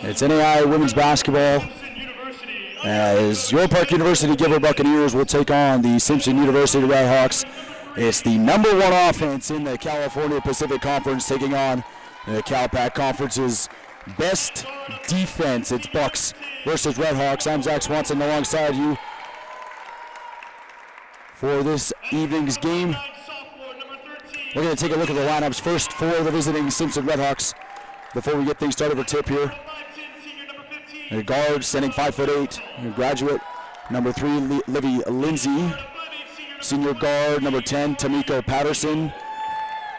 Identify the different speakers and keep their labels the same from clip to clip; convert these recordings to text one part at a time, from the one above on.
Speaker 1: It's NAI women's basketball as York Park University Gilbert Buccaneers will take on the Simpson University Redhawks. It's the #1 offense in the California Pacific Conference taking on the Cal Pac Conference's best defense. It's Bucks versus Redhawks. I'm Zach Swanson alongside you for this evening's game. We're going to take a look at the lineups first for the visiting Simpson Redhawks before we get things started for tip here. A guard standing 5'8", a graduate, number 3, Livy Lindsay. Senior guard, number 10, Tamiko Patterson.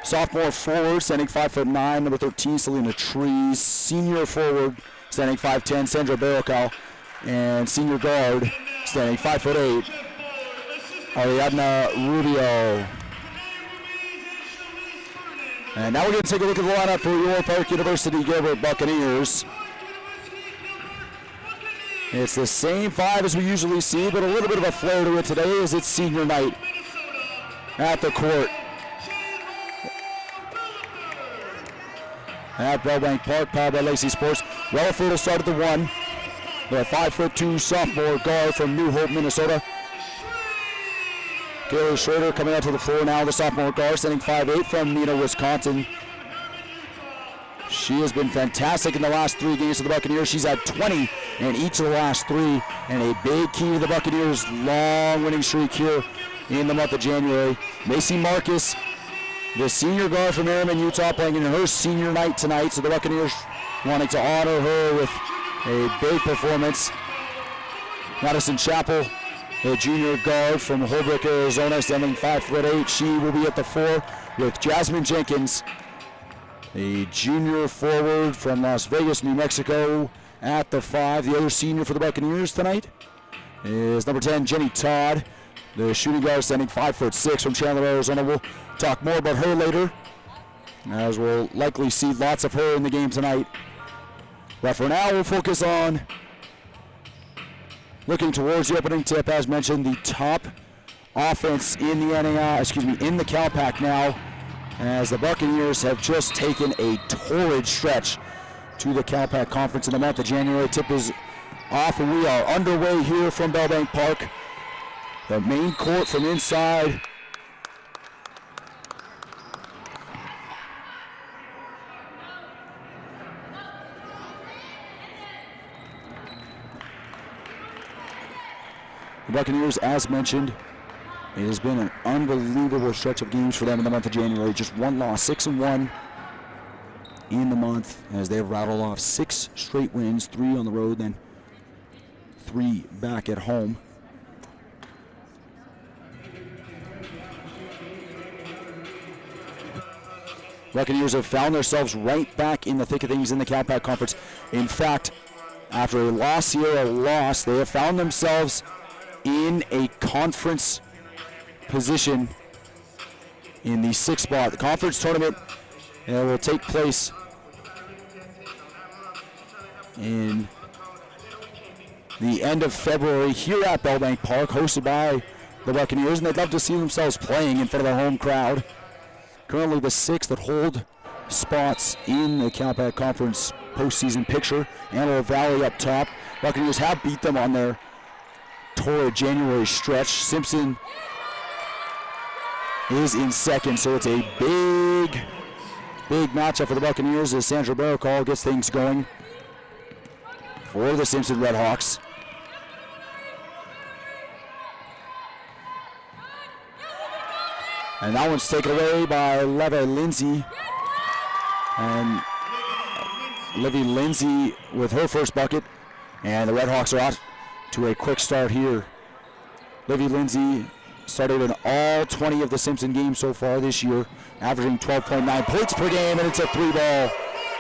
Speaker 1: Sophomore forward, standing 5'9", number 13, Selena Trees. Senior forward, standing 5'10", Sandra Barrocal. And senior guard, standing 5'8", Ariadna Rubio. And now we're going to take a look at the lineup for York Park University Gilbert Buccaneers. It's the same 5 as we usually see, but a little bit of a flair to it today as it's senior night at the court at Bellbank Park, powered by Lacey Sports. Relaford will start at the 1. The 5'2" sophomore guard from New Hope, Minnesota. Kaylee Schrader coming out to the floor now, the sophomore guard, standing 5'8" from Neenah, Wisconsin. She has been fantastic in the last 3 games for the Buccaneers. She's had 20 in each of the last 3, and a big key to the Buccaneers' long winning streak here in the month of January. Macy Marcus, the senior guard from Merriman, Utah, playing in her senior night tonight, so the Buccaneers wanting to honor her with a big performance. Madison Chappell, the junior guard from Holbrook, Arizona, standing 5'8". She will be at the 4 with Jasmine Jenkins, a junior forward from Las Vegas, New Mexico, at the 5. The other senior for the Buccaneers tonight is number 10, Jenny Todd, the shooting guard, standing 5'6" from Chandler, Arizona. We'll talk more about her later, as we'll likely see lots of her in the game tonight. But for now, we'll focus on looking towards the opening tip. As mentioned, the top offense in the in the Cal Pac now, as the Buccaneers have just taken a torrid stretch to the Cal Pac Conference in the month of January. Tip is off, and we are underway here from Bellbank Park. The main court from inside. The Buccaneers, as mentioned, it has been an unbelievable stretch of games for them in the month of January. Just 1 loss, 6-1 in the month, as they have rattled off 6 straight wins, 3 on the road, then 3 back at home. Buccaneers have found themselves right back in the thick of things in the Cal Pac Conference. In fact, after a loss here, they have found themselves in a conference position in the 6th spot. The conference tournament will take place in the end of February here at Bellbank Park, hosted by the Buccaneers, and they'd love to see themselves playing in front of a home crowd. Currently the 6th that hold spots in the Cal Pac Conference postseason picture. Antelope Valley up top. Buccaneers have beat them on their torrid January stretch. Simpson is in 2nd, so it's a big matchup for the Buccaneers as Sandra Barrocal gets things going for the Simpson Redhawks. And that one's taken away by Livy Lindsay. And Livy Lindsay with her first bucket, and the Redhawks are out to a quick start here. Livy Lindsay started in all 20 of the Simpson games so far this year, averaging 12.9 points per game, and it's a 3-ball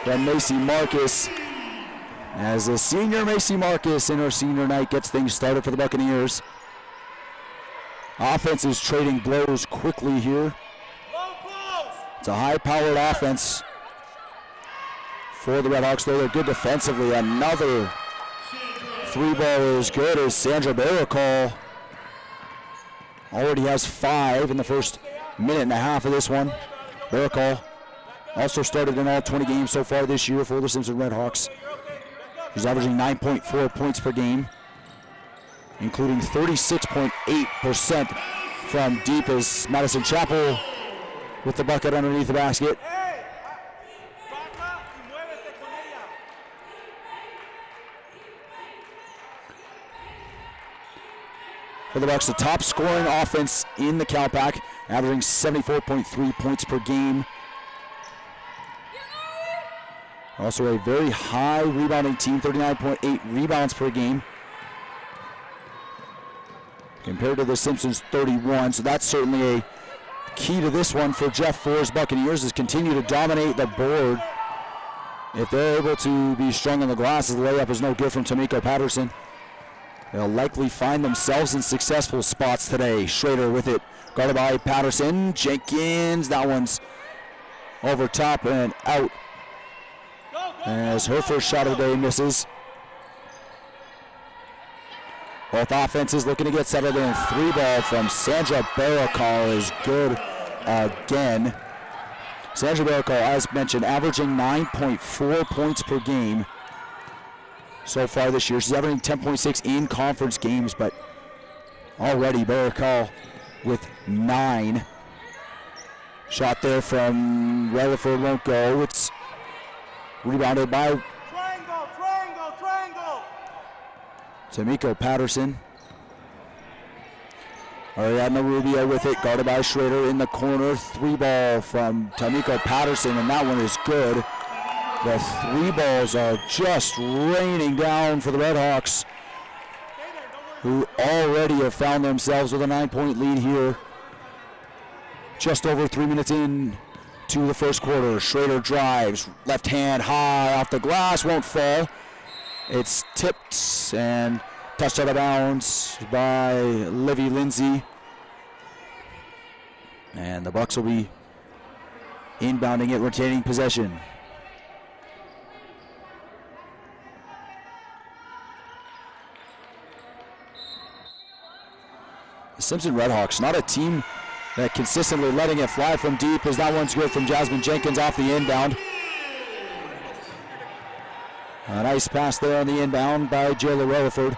Speaker 1: from Macy Marcus. As the senior Macy Marcus in her senior night gets things started for the Buccaneers. Offense is trading blows quickly here. It's a high-powered offense for the Redhawks, though they're good defensively. Another 3-ball is good as Sandra Barrocal already has 5 in the first minute and a half of this one. Barrocal Also started in all 20 games so far this year for the Simpson Redhawks. She's averaging 9.4 points per game, including 36.8% from deep as Madison Chapel with the bucket underneath the basket. For the Bucks, the top scoring offense in the Cal Pac, averaging 74.3 points per game. Also a very high rebounding team, 39.8 rebounds per game, compared to the Simpsons' 31. So that's certainly a key to this one for Jeff Ford's Buccaneers, is continue to dominate the board. If they're able to be strong on the glass, the layup is no good from Tamiko Patterson. They'll likely find themselves in successful spots today. Schrader with it, guarded by Patterson. Jenkins, that one's over top and out, as her first shot of the day misses. Both offenses looking to get settled in. 3-ball from Sandra Barakal is good again. Sandra Barakal, as mentioned, averaging 9.4 points per game so far this year. She's averaging 10.6 in conference games, but already Barakal with 9. Shot there from Rutherford won't go. It's rebounded by triangle. Tamiko Patterson. Ariadna Rubio with it, guarded by Schrader in the corner. 3-ball from Tamiko Patterson, and that one is good. The 3 balls are just raining down for the Redhawks, who already have found themselves with a 9-point lead here. Just over 3 minutes in to the first quarter. Schrader drives, left hand high off the glass, won't fall. It's tipped and touched out of bounds by Livy Lindsay. And the Bucks will be inbounding it, retaining possession. The Simpson Redhawks, not a team that consistently letting it fly from deep, as that one's good from Jasmine Jenkins off the inbound. A nice pass there on the inbound by Jayla Rutherford,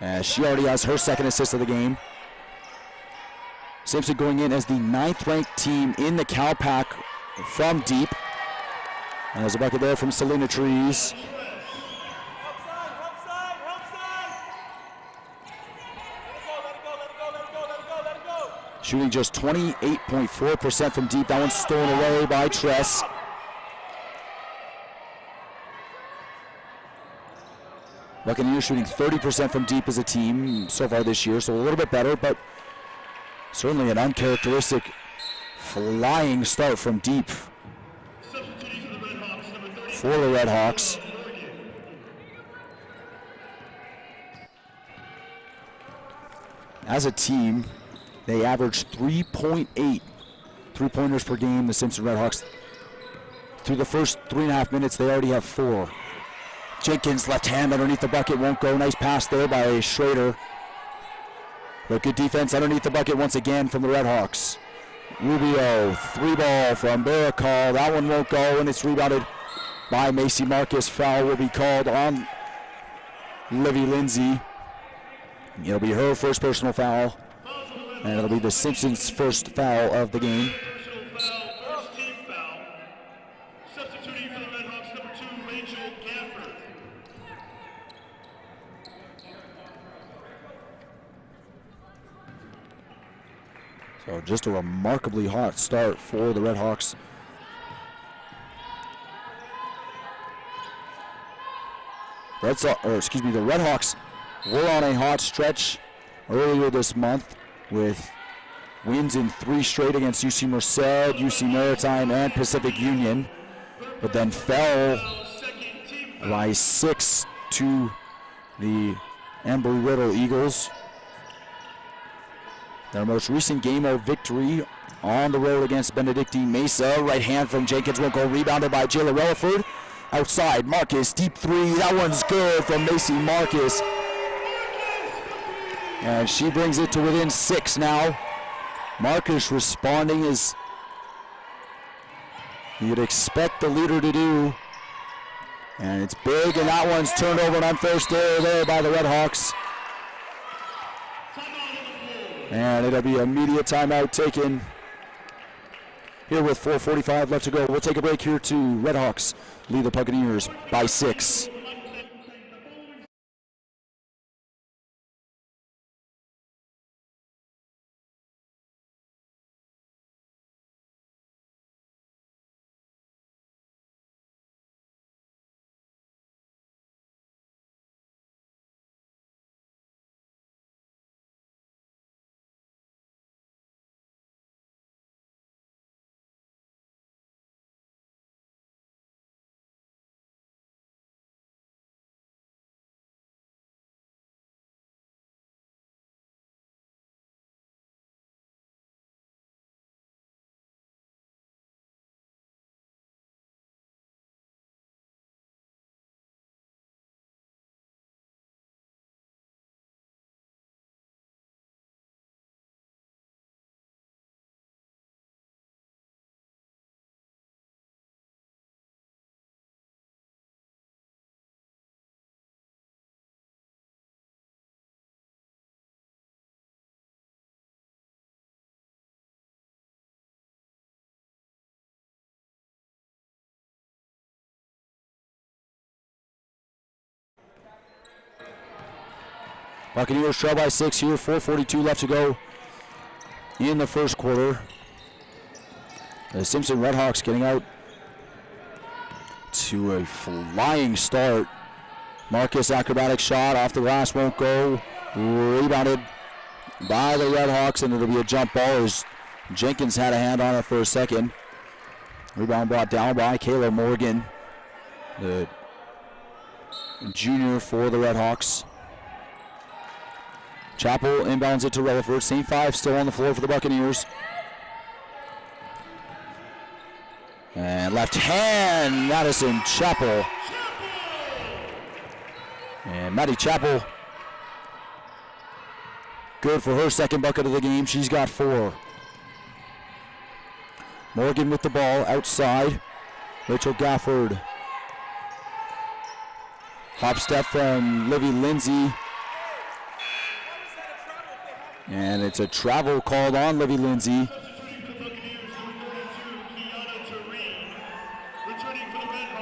Speaker 1: as she already has her second assist of the game. Simpson going in as the 9th-ranked team in the Cal Pac from deep. And there's a bucket there from Selena Trees. Shooting just 28.4% from deep. That one's stolen away by Tress. Buccaneers shooting 30% from deep as a team so far this year, so a little bit better, but certainly an uncharacteristic flying start from deep for the Redhawks. As a team, they average 3.8 3-pointers per game, the Simpson Redhawks. Through the first 3.5 minutes, they already have 4. Jenkins, left hand underneath the bucket, won't go. Nice pass there by Schrader. But good defense underneath the bucket once again from the Redhawks. Rubio, 3-ball from Barakal. That one won't go, and it's rebounded by Macy Marcus. Foul will be called on Livy Lindsay. It'll be her first personal foul, and it'll be the Simpsons' first foul of the game. So just a remarkably hot start for the Redhawks. The Redhawks were on a hot stretch earlier this month with wins in 3 straight against UC Merced, UC Maritime, and Pacific Union, but then fell by 6 to the Embry-Riddle Eagles. Their most recent game of victory on the road against Benedictine Mesa. Right hand from Jenkins won't go, rebounded by Jayla Rutherford. Outside, Marcus, deep 3, that one's good from Macy Marcus. And she brings it to within 6 now. Marcus responding as you'd expect the leader to do. And it's big, and that one's turned over an unfair stare there by the Redhawks. And it'll be immediate timeout taken here with 4:45 left to go. We'll take a break here to Redhawks lead the Buccaneers by 6. Buccaneers trail by 6 here, 4:42 left to go in the first quarter. The Simpson Redhawks getting out to a flying start. Marcus acrobatic shot off the glass, won't go. Rebounded by the Redhawks, and it'll be a jump ball as Jenkins had a hand on it for a second. Rebound brought down by Kayla Morgan, the junior for the Redhawks. Chappell inbounds it to Relaford. Same 5 still on the floor for the Buccaneers. And left hand, Madison Chappell. And Maddie Chappell, good for her second bucket of the game. She's got 4. Morgan with the ball outside. Rachel Gafford. Hop step from Livy Lindsay. And it's a travel called on Livy Lindsay.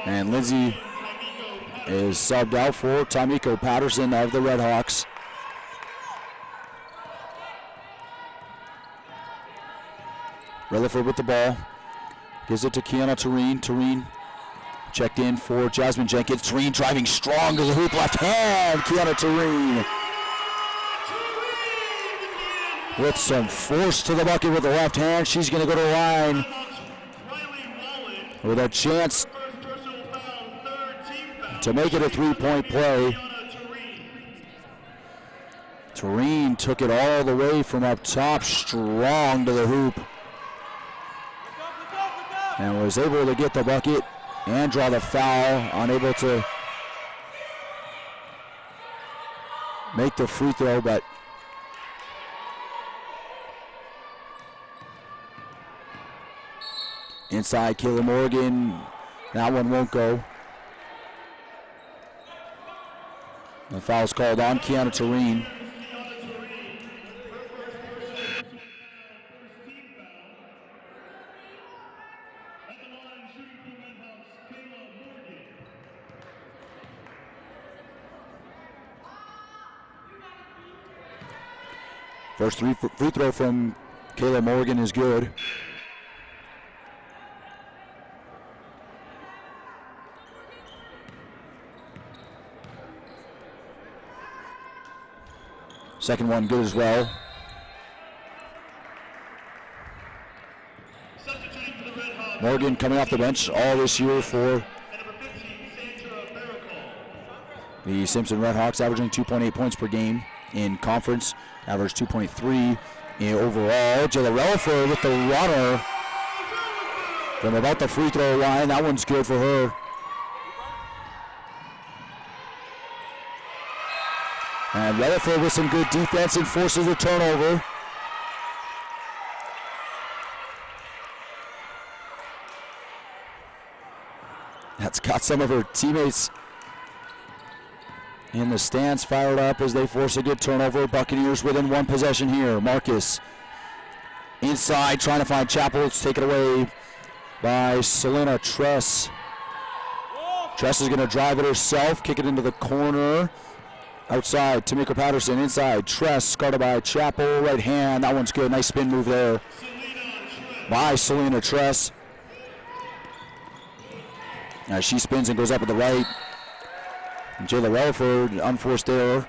Speaker 1: And Lindsay is subbed out for Tamiko Patterson of the Redhawks. Relaford with the ball. Gives it to Kiana Tureen. Tureen checked in for Jasmine Jenkins. Tureen driving strong to the hoop. Left hand. Kiana Tureen with some force to the bucket with the left hand. She's going to go to the line with a chance to make it a 3-point play. Tureen took it all the way from up top, strong to the hoop, and was able to get the bucket and draw the foul, unable to make the free throw, but inside Kayla Morgan, that one won't go. The foul's called on Kiana Tureen. First free throw from Kayla Morgan is good. Second one good as well. Morgan coming off the bench all this year for the Simpson Redhawks, averaging 2.8 points per game in conference, averaged 2.3 overall. Jayla Relaford with the runner from about the free throw line. That one's good for her. And Relaford with some good defense and forces the turnover. That's got some of her teammates in the stands fired up as they force a good turnover. Buccaneers within one possession here. Marcus inside trying to find Chapel. It's taken away by Selena Tress. Tress is going to drive it herself, kick it into the corner. Outside, Tamika Patterson inside. Tress guarded by Chapel. Right hand, that one's good. Nice spin move there by Selena Tress. As she spins and goes up at the right. Jayla Relaford, unforced error.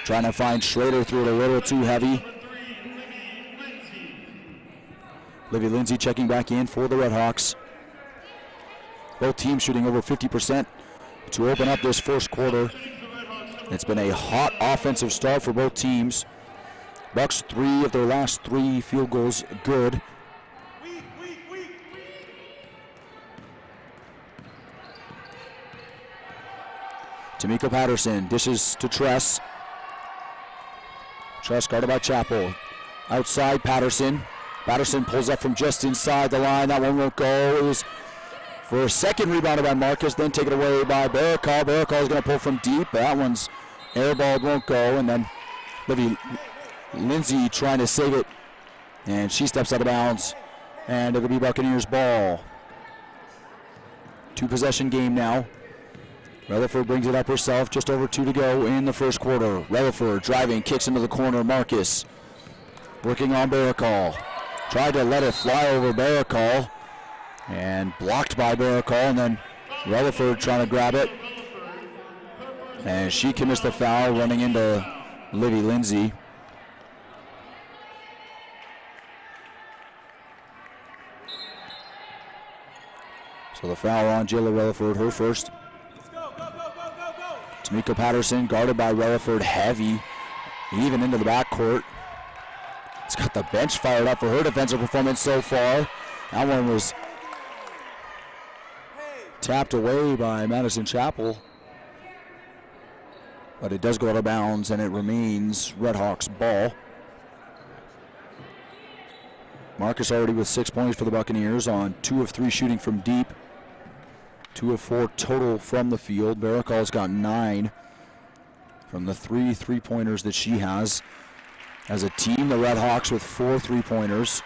Speaker 1: Trying to find Schrader, threw it a little too heavy. Livy Lindsay checking back in for the Redhawks. Both teams shooting over 50% to open up this first quarter. It's been a hot offensive start for both teams. Bucks 3 of their last 3 field goals good. Tamika Patterson dishes to Tress. Tress guarded by Chapel. Outside Patterson. Patterson pulls up from just inside the line. That one won't go. It was for a second rebounded by Marcus, then taken away by Barakal. Barakal is going to pull from deep. That one's airballed, won't go. And then Livy Lindsay trying to save it. And she steps out of bounds. And it'll be Buccaneers ball. 2-possession game now. Relaford brings it up herself, just over 2 to go in the first quarter. Relaford driving, kicks into the corner. Marcus working on Barakal. Tried to let it fly over Barakal and blocked by Barakal, and then Relaford trying to grab it. And she commits the foul, running into Livy Lindsay. So the foul on Jayla Relaford, her first. Tamika Patterson guarded by Relaford, heavy, even into the backcourt. It's got the bench fired up for her defensive performance so far. That one was tapped away by Madison Chapel. But it does go out of bounds, and it remains Redhawks ball. Marcus already with 6 points for the Buccaneers on 2 of 3 shooting from deep. 2 of 4 total from the field. Barakal's got 9 from the 3 3-pointers that she has. As a team, the Redhawks with 4 3-pointers.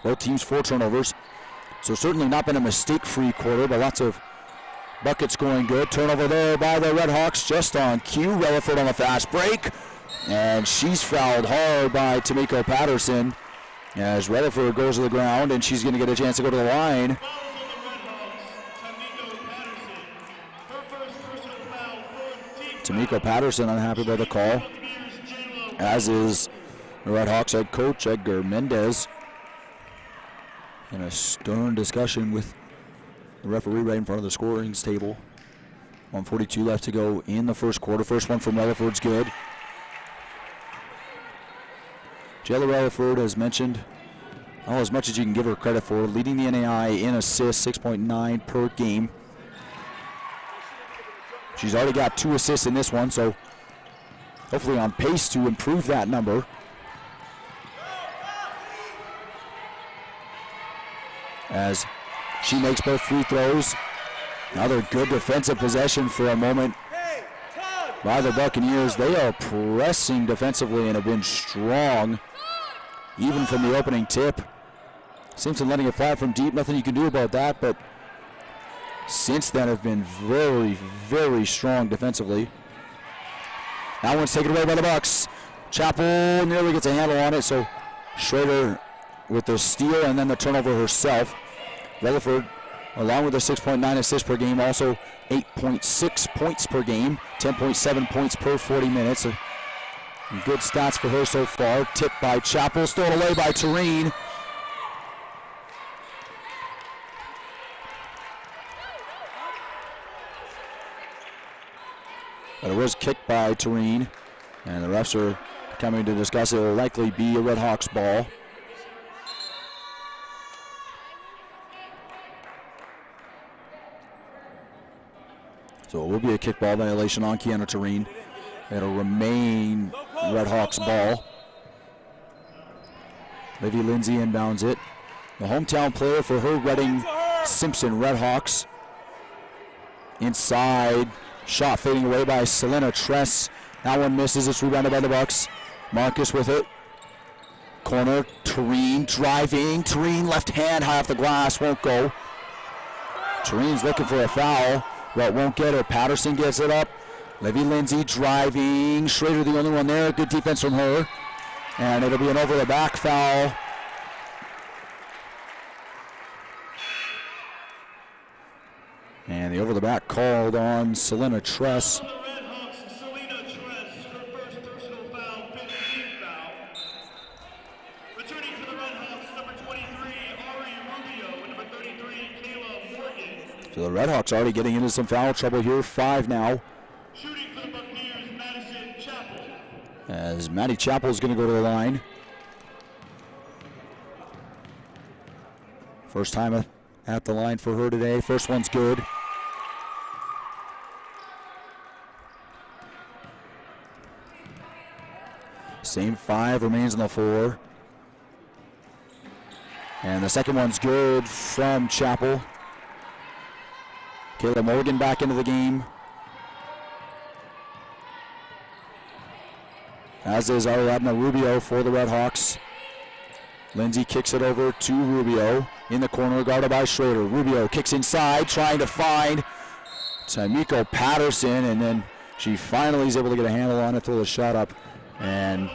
Speaker 1: Both teams 4 turnovers. So certainly not been a mistake-free quarter, but lots of buckets going good. Turnover there by the Redhawks, just on cue. Relaford on the fast break. And she's fouled hard by Tamika Patterson. As Relaford goes to the ground, and she's going to get a chance to go to the line. Tamika Patterson unhappy by the call, as is the Redhawks head coach Edgar Mendez in a stern discussion with the referee right in front of the scorings table. 1:42 left to go in the first quarter. First one from Relaford's good. Jayla Relaford, as mentioned, as much as you can give her credit for, leading the NAI in assists, 6.9 per game. She's already got 2 assists in this one, so hopefully on pace to improve that number. As she makes both free throws. Another good defensive possession for a moment by the Buccaneers. They are pressing defensively and have been strong, even from the opening tip. Simpson letting it fly from deep, nothing you can do about that, but since then have been very, very strong defensively. That one's taken away by the Bucks. Chapel nearly gets a handle on it, so Schrader with the steal and then the turnover herself. Relaford, along with the 6.9 assists per game, also 8.6 points per game, 10.7 points per 40 minutes. Good stats for her so far. Tipped by Chapel, stolen away by Tureen. But it was kicked by Tureen, and the refs are coming to discuss. It will likely be a Redhawks ball. So it will be a kickball violation on Kiana Tureen. It'll remain Redhawks ball. Livy Lindsay inbounds it. the hometown player for her Reading Simpson Redhawks. Inside, shot fading away by Selena Tress. That one misses. It's rebounded by the Bucks. Marcus with it. Corner, Tureen driving. Tureen left hand high off the glass, won't go. Tureen's looking for a foul, but won't get it. Patterson gets it up. Livy Lindsay driving. Schrader the only one there. Good defense from her. And it'll be an over the back foul. And the over the back called on Selena Tress. So the Redhawks already getting into some foul trouble here. 5 now.
Speaker 2: Shooting for the Buccaneers, Madison Chappell.
Speaker 1: As Maddie Chappell is going to go to the line. First time at the line for her today. First one's good. Same 5 remains on the floor. And the second one's good from Chappell. Kayla Morgan back into the game. As is Ariadna Rubio for the Redhawks. Lindsay kicks it over to Rubio. In the corner, guarded by Schrader. Rubio kicks inside, trying to find Tamiko Patterson, and then she finally is able to get a handle on it, throw the shot up. And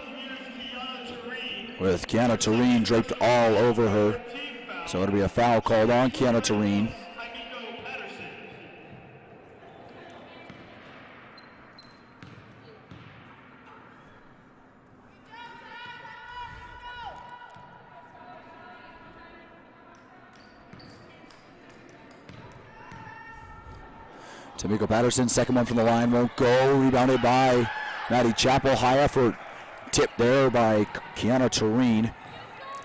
Speaker 1: with Kiana Tureen draped all over her. So it'll be a foul called on Kiana Tureen. Tamiko Patterson, second one from the line, won't go. Rebounded by Maddie Chappell. High effort tip there by Kiana Tureen.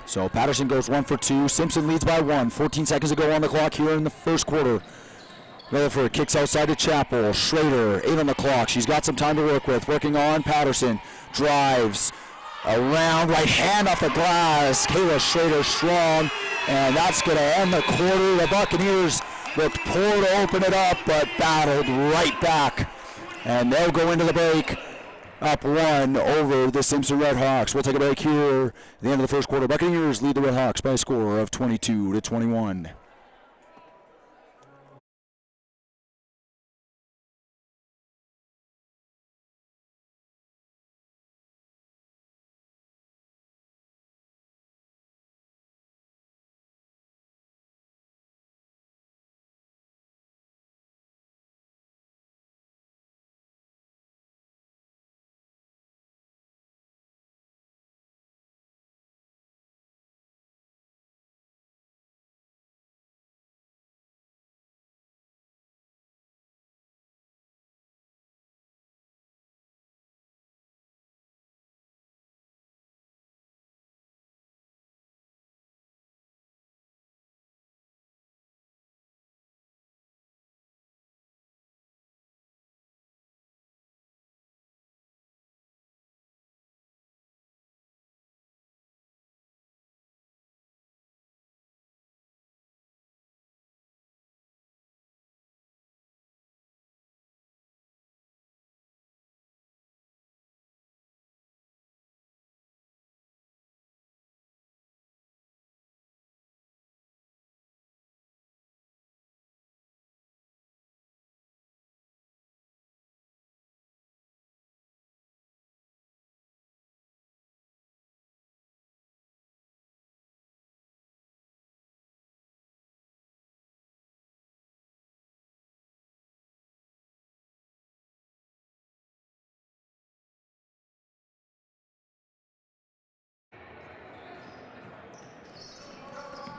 Speaker 1: So Patterson goes 1 for 2. Simpson leads by 1. 14 seconds to go on the clock here in the first quarter. Rutherford kicks outside to Chappell. Schrader, 8 on the clock. She's got some time to work with. Working on Patterson. Drives around, right hand off the glass. Kayla Schrader strong. And that's going to end the quarter. The Buccaneers looked poor to open it up, but battled right back. And they'll go into the break up 1 over the Simpson Redhawks. We'll take a break here at the end of the first quarter. Buccaneers lead the Redhawks by a score of 22-21.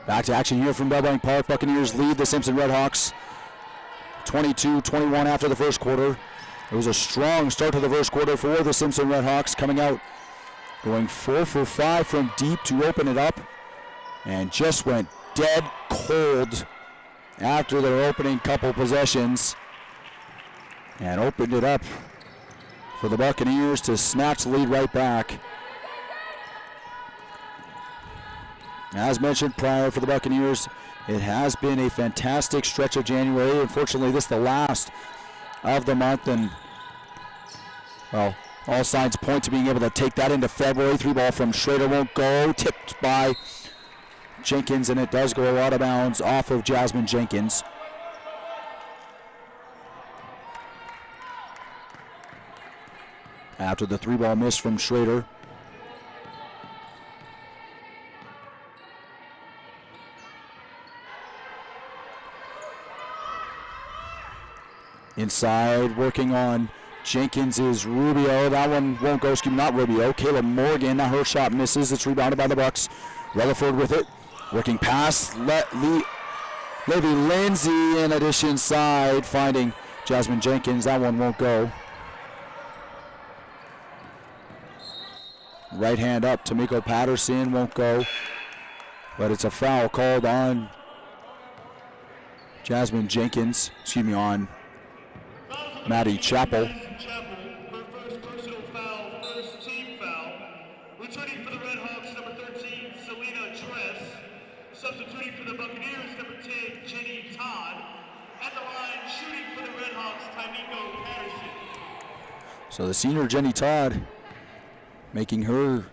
Speaker 1: Back to action here from Bell Bank Park. Buccaneers lead the Simpson Redhawks 22-21 after the first quarter. It was a strong start to the first quarter for the Simpson Redhawks, coming out going 4 for 5 from deep to open it up, and just went dead cold after their opening couple possessions and opened it up for the Buccaneers to snatch the lead right back. As mentioned prior for the Buccaneers, it has been a fantastic stretch of January. Unfortunately, this is the last of the month, and, well, all signs point to being able to take that into February. 3-ball from Schrader won't go. Tipped by Jenkins, and it does go out of bounds off of Jasmine Jenkins. After the 3-ball miss from Schrader. Inside, working on Jenkins is Rubio. That one won't go. Excuse me, not Rubio. Caleb Morgan. Now her shot misses. It's rebounded by the Bucks. Rutherford with it. Working past Levy Lindsay in a dish inside, finding Jasmine Jenkins. That one won't go. Right hand up. Tamiko Patterson won't go. But it's a foul called on Jasmine Jenkins. Excuse me, on Maddie Chappell.
Speaker 2: Her first personal foul, first team foul. Returning for the Redhawks, number 13, Selena Tress. Substituting for the Buccaneers, number 10, Jenny Todd. At the line, shooting for the Redhawks, Tamiko Patterson.
Speaker 1: So the senior Jenny Todd making her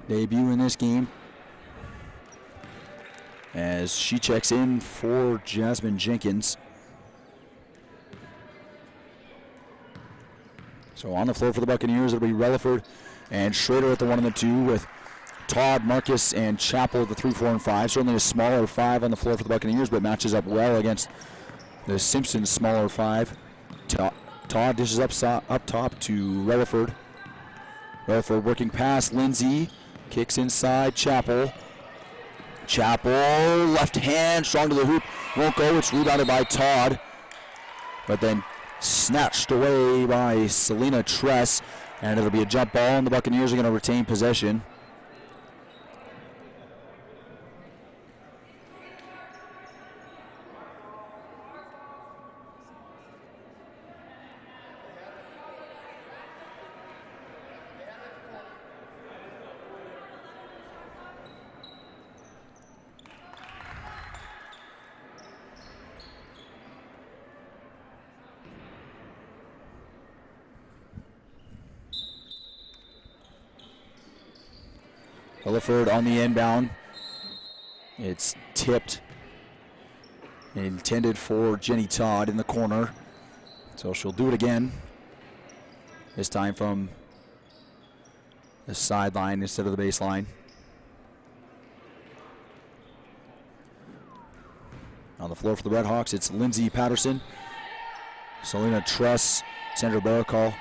Speaker 1: debut in this game as she checks in for Jasmine Jenkins. So on the floor for the Buccaneers, it'll be Relaford and Schrader at the 1 and the 2 with Todd, Marcus, and Chappell at the 3, 4, and 5. Certainly a smaller 5 on the floor for the Buccaneers, but matches up well against the Simpson smaller 5. Todd dishes up top to Relaford. Relaford working past Lindsay. Kicks inside, Chappell. Chappell, left hand, strong to the hoop. Won't go, it's rebounded by Todd. But then snatched away by Selena Tress, and it'll be a jump ball, and the Buccaneers are going to retain possession. Relaford on the inbound. It's tipped. Intended for Jenny Todd in the corner. So she'll do it again. This time from the sideline instead of the baseline. On the floor for the Redhawks, it's Lindsay Patterson, Selena Tress, Sandra Baracol,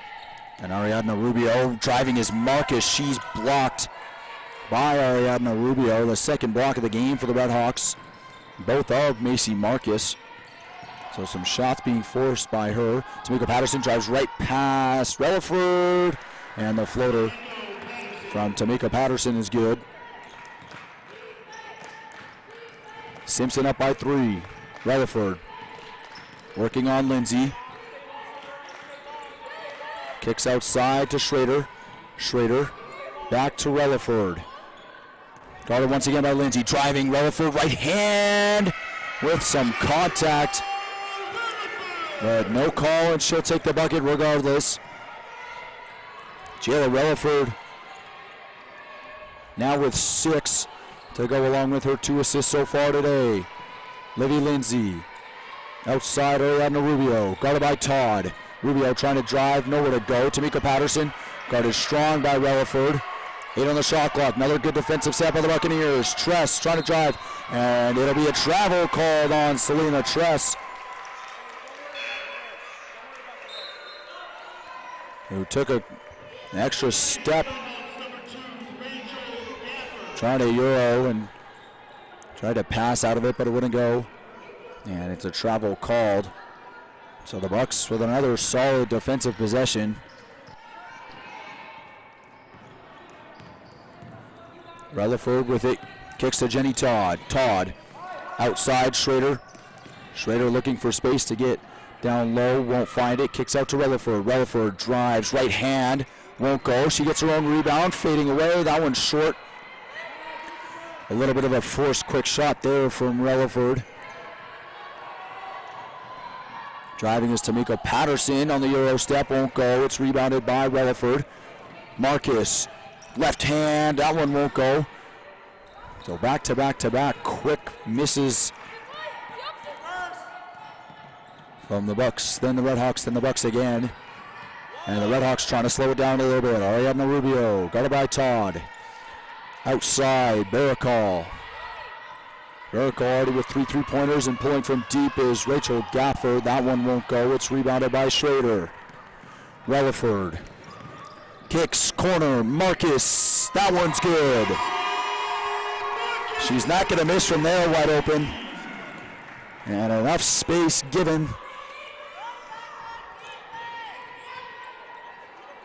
Speaker 1: and Ariadna Rubio. Driving is Marcus. She's blocked by Ariadna Rubio. The second block of the game for the Redhawks. Both of Macy Marcus. So some shots being forced by her. Tamika Patterson drives right past Relaford. And the floater from Tamika Patterson is good. Simpson up by 3. Relaford working on Lindsay. Kicks outside to Schrader. Schrader back to Relaford. Guarded once again by Lindsay. Driving, Relaford right hand with some contact. But no call, and she'll take the bucket regardless. Jayla Relaford now with 6 to go along with her 2 assists so far today. Livy Lindsay outside Ariadna Rubio. Guarded by Todd. Rubio trying to drive, nowhere to go. Tamika Patterson guarded strong by Relaford. 8 on the shot clock. Another good defensive set by the Buccaneers. Tress trying to drive, and it'll be a travel called on Selena Tress, who took an extra step, trying to euro and tried to pass out of it, but it wouldn't go. And it's a travel called. So the Bucks with another solid defensive possession. Relaford with it, kicks to Jenny Todd. Todd outside Schrader. Schrader looking for space to get down low, won't find it. Kicks out to Relaford. Relaford drives, right hand, won't go. She gets her own rebound, fading away. That one's short A little bit of a forced quick shot there from Relaford. Driving is Tamiko Patterson on the Euro step, won't go. It's rebounded by Relaford. Marcus, left hand, that one won't go. So back to back to back, quick misses from the Bucks, then the Redhawks, then the Bucks again. And the Redhawks trying to slow it down a little bit. Ariadna Rubio, got it by Todd. Outside, Baracall. Baracall already with 3 3-pointers, and pulling from deep is Rachel Gafford. That one won't go. It's rebounded by Schrader. Relaford. Kicks, corner, Marcus. That one's good. She's not going to miss from there, wide open. And enough space given.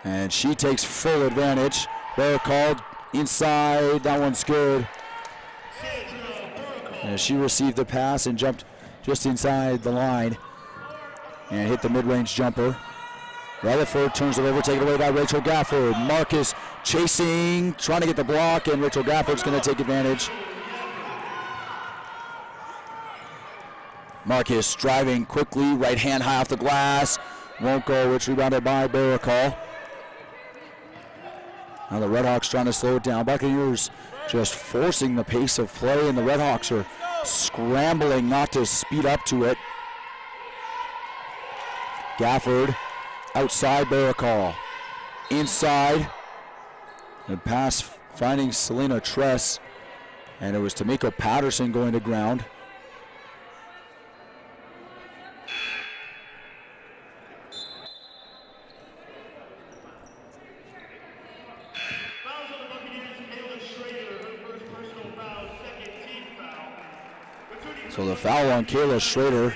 Speaker 1: And she takes full advantage. Baracall inside, that one's good. And she received the pass and jumped just inside the line and hit the mid-range jumper. Relaford turns it over, taken away by Rachel Gafford. Marcus chasing, trying to get the block, and Rachel Gafford's going to take advantage. Marcus driving quickly, right hand high off the glass. Won't go, it's rebounded by Baracall. Now the Redhawks trying to slow it down. Buccaneers just forcing the pace of play, and the Redhawks are scrambling not to speed up to it. Gafford outside Baracall. Inside. The pass finding Selena Tress, and it was Tamiko Patterson going to ground. So the foul on Kayla Schrader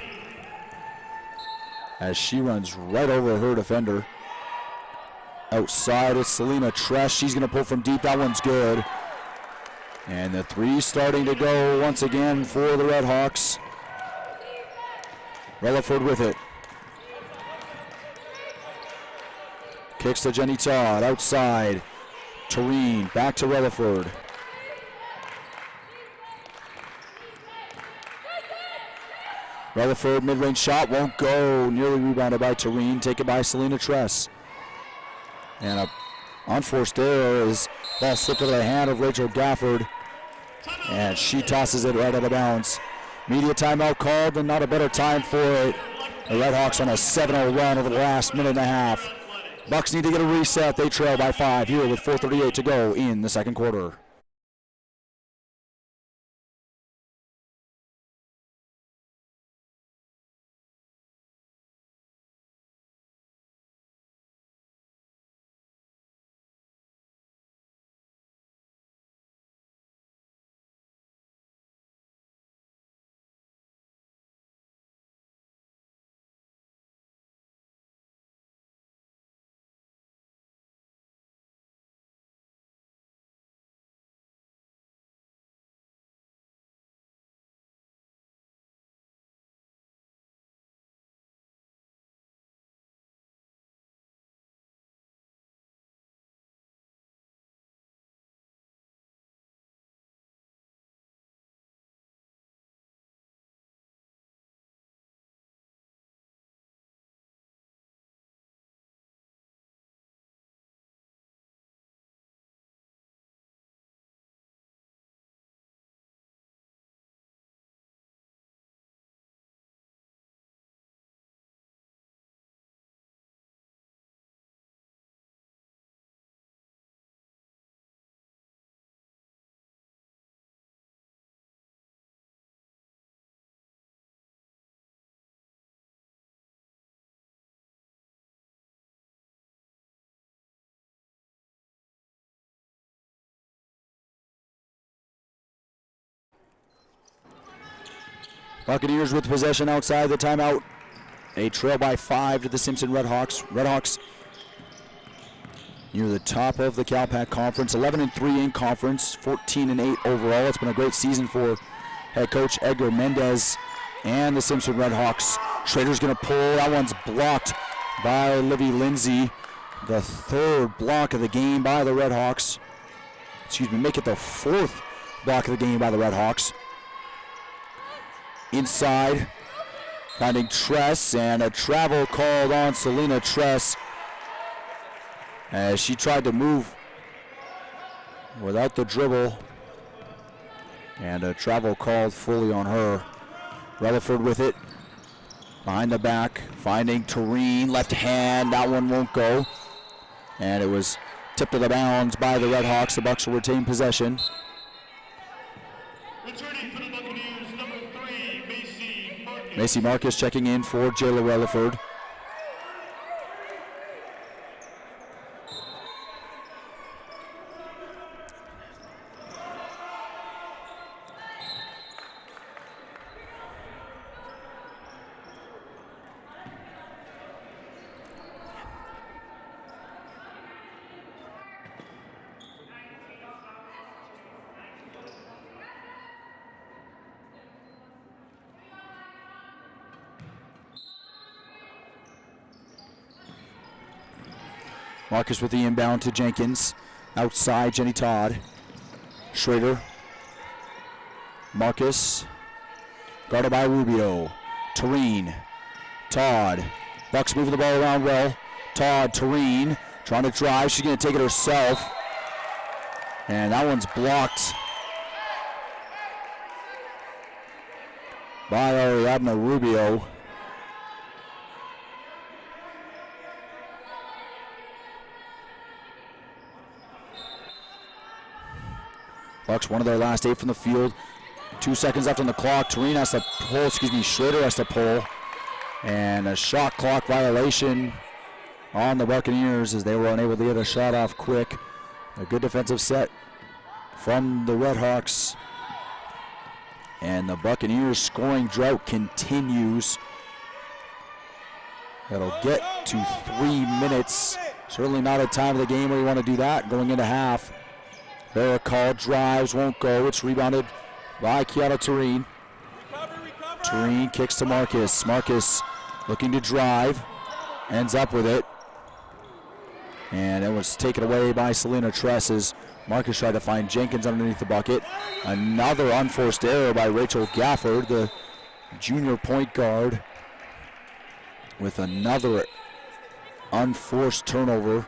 Speaker 1: as she runs right over her defender. Outside is Selena Tress. She's going to pull from deep. That one's good. And the three starting to go once again for the Redhawks. Relaford with it. Kicks to Jenny Todd. Outside. Tareen back to Relaford. Relaford mid-range shot won't go. Nearly rebounded by Tareen. Taken by Selena Tress. And a unforced error is ball slipped out of the hand of Rachel Gafford. And she tosses it right out of bounds. Media timeout called, and not a better time for it. The Redhawks on a 7-0 run over the last minute and a half. Bucks need to get a reset. They trail by 5 here with 4:38 to go in the second quarter. Buccaneers with possession outside the timeout. They trail by 5 to the Simpson Redhawks. Redhawks near the top of the Cal Pac Conference, 11-3 in conference, 14-8 overall. It's been a great season for head coach Edgar Mendez and the Simpson Redhawks. Schrader's going to pull. That one's blocked by Livy Lindsay. The third block of the game by the Redhawks. Make it the fourth block of the game by the Redhawks. Inside, finding Tress, and a travel called on Selena Tress as she tried to move without the dribble, and a travel called fully on her. Rutherford with it, behind the back, finding Tareen, left hand, that one won't go. And it was tipped to the bounds by the Redhawks. The Bucks will retain possession.
Speaker 2: Returning for the Buccaneers, number 3, Macy Marcus.
Speaker 1: Macy Marcus checking in for Jayla Rutherford. Marcus with the inbound to Jenkins. Outside, Jenny Todd. Schrader. Marcus. Guarded by Rubio. Tareen. Todd. Bucks moving the ball around well. Todd, Tareen. Trying to drive. She's going to take it herself. And that one's blocked by Ariadna Rubio. Bucks one of their last 8 from the field. 2 seconds left on the clock. Tareen has to pull, Schrader has to pull. And a shot clock violation on the Buccaneers as they were unable to get a shot off quick. A good defensive set from the Redhawks. And the Buccaneers scoring drought continues. That'll get to 3 minutes. Certainly not a time of the game where you want to do that going into half. There a call, drives, won't go. It's rebounded by Kiana Tareen. Tareen kicks to Marcus. Marcus looking to drive, ends up with it. And it was taken away by Selena Tress as Marcus tried to find Jenkins underneath the bucket. Another unforced error by Rachel Gafford, the junior point guard, with another unforced turnover.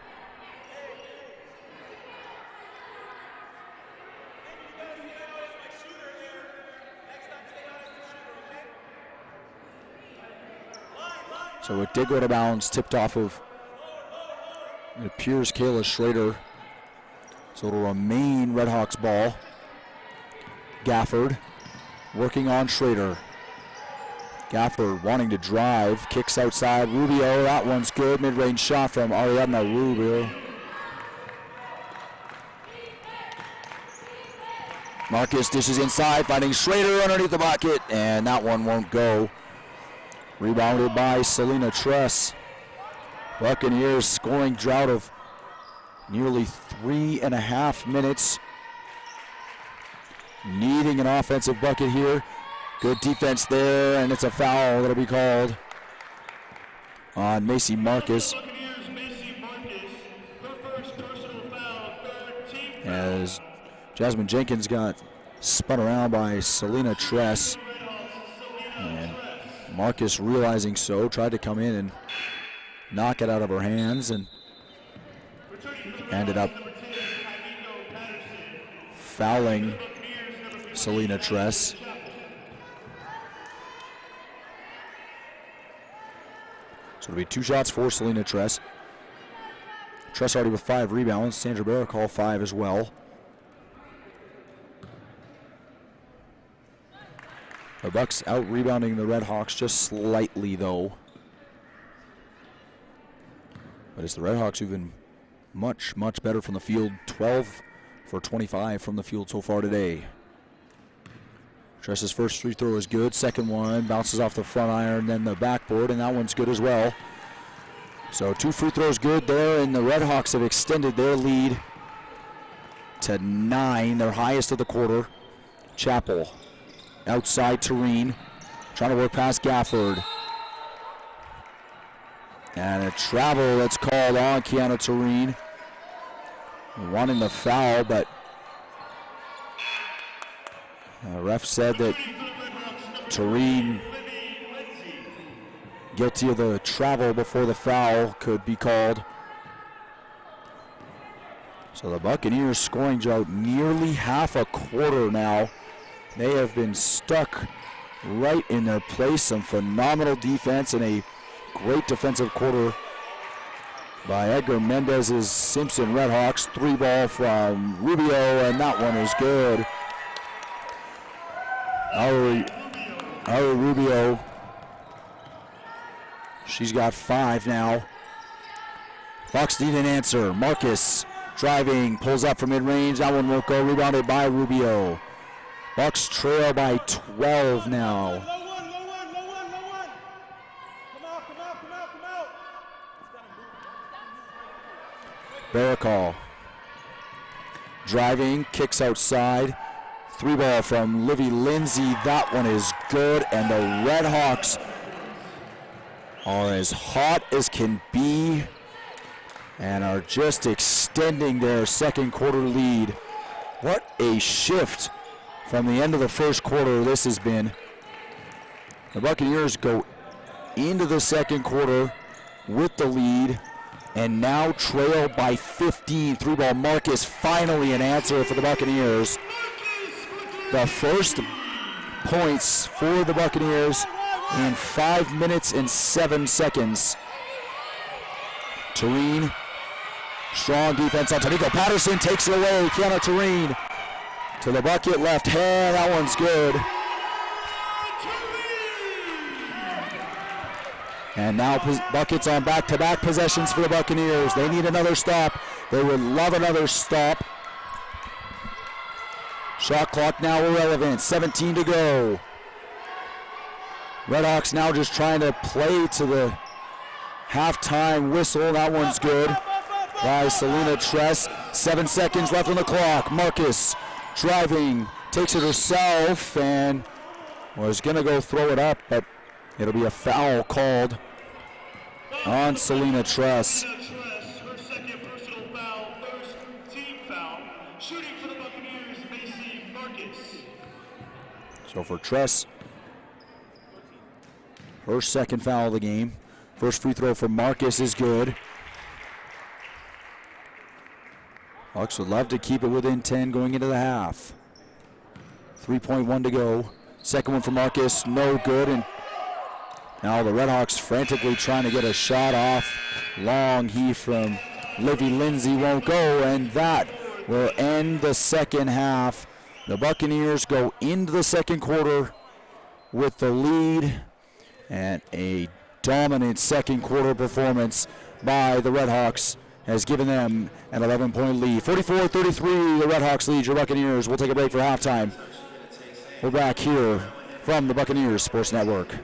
Speaker 1: So it did go to bounds, tipped off of, it appears, Kayla Schrader. So it'll remain Redhawks ball. Gafford working on Schrader. Gafford wanting to drive, kicks outside. Rubio, that one's good. Mid-range shot from Ariadna Rubio. Marcus dishes inside, finding Schrader underneath the bucket, and that one won't go. Rebounded by Selena Tress. Buccaneers scoring drought of nearly 3.5 minutes. Needing an offensive bucket here. Good defense there, and it's a foul that'll be called on Macy Marcus. As Jasmine Jenkins got spun around by Selena Tress. And Marcus, realizing so, tried to come in and knock it out of her hands and ended up fouling Selena Tress. So it'll be 2 shots for Selena Tress. Tress already with 5 rebounds. Sandra Baracall 5 as well. The Bucks out rebounding the Redhawks just slightly though. But it's the Redhawks who've been much, much better from the field. 12 for 25 from the field so far today. Tress's first free throw is good. Second one bounces off the front iron, then the backboard, and that one's good as well. So 2 free throws good there, and the Redhawks have extended their lead to 9, their highest of the quarter. Chappell outside Tareen, trying to work past Gafford. And a travel that's called on Kiana Tareen. Wanting the foul, but Ref said that Tureen, guilty of the travel before the foul, could be called. So the Buccaneers scoring drought nearly half a quarter now. They have been stuck right in their place. Some phenomenal defense and a great defensive quarter by Edgar Mendez's Simpson Redhawks. 3-ball from Rubio, and that one is good. Ari Rubio, she's got 5 now. Bucks need an answer. Marcus driving, pulls up from mid-range. That one won't go. Rebounded by Rubio. Bucks trail by 12 now. Barakal driving, kicks outside. 3-ball from Livy Lindsay. That one is good, and the Redhawks are as hot as can be and are just extending their second quarter lead. What a shift from the end of the first quarter this has been. The Buccaneers go into the second quarter with the lead and now trail by 15. 3-ball Marcus, finally an answer for the Buccaneers. The first points for the Buccaneers in 5 minutes and 7 seconds. Tureen, strong defense on Tanico Patterson, takes it away. Kiana Tureen to the bucket, left hand, that one's good. And now buckets on back-to-back possessions for the Buccaneers. They need another stop. They would love another stop. Shot clock now irrelevant, 17 to go. Redhawks now just trying to play to the halftime whistle. That one's good by Selena Tress. 7 seconds left on the clock. Marcus driving, takes it herself, and was gonna go throw it up, but it'll be a foul called on Selena Tress.
Speaker 2: Her second personal foul, first team foul. Shooting for the Buccaneers, Mesa Marcus.
Speaker 1: So for Tress, her second foul of the game. First free throw for Marcus is good. Bucks would love to keep it within 10 going into the half. 3.1 to go. Second one for Marcus, no good. And now the Redhawks frantically trying to get a shot off. Long heave from Livy Lindsay won't go, and that will end the second half. The Buccaneers go into the second quarter with the lead, and a dominant second quarter performance by the Redhawks has given them an 11-point lead. 44-33, the Redhawks lead your Buccaneers. We'll take a break for halftime. We're back here from the Buccaneers Sports Network.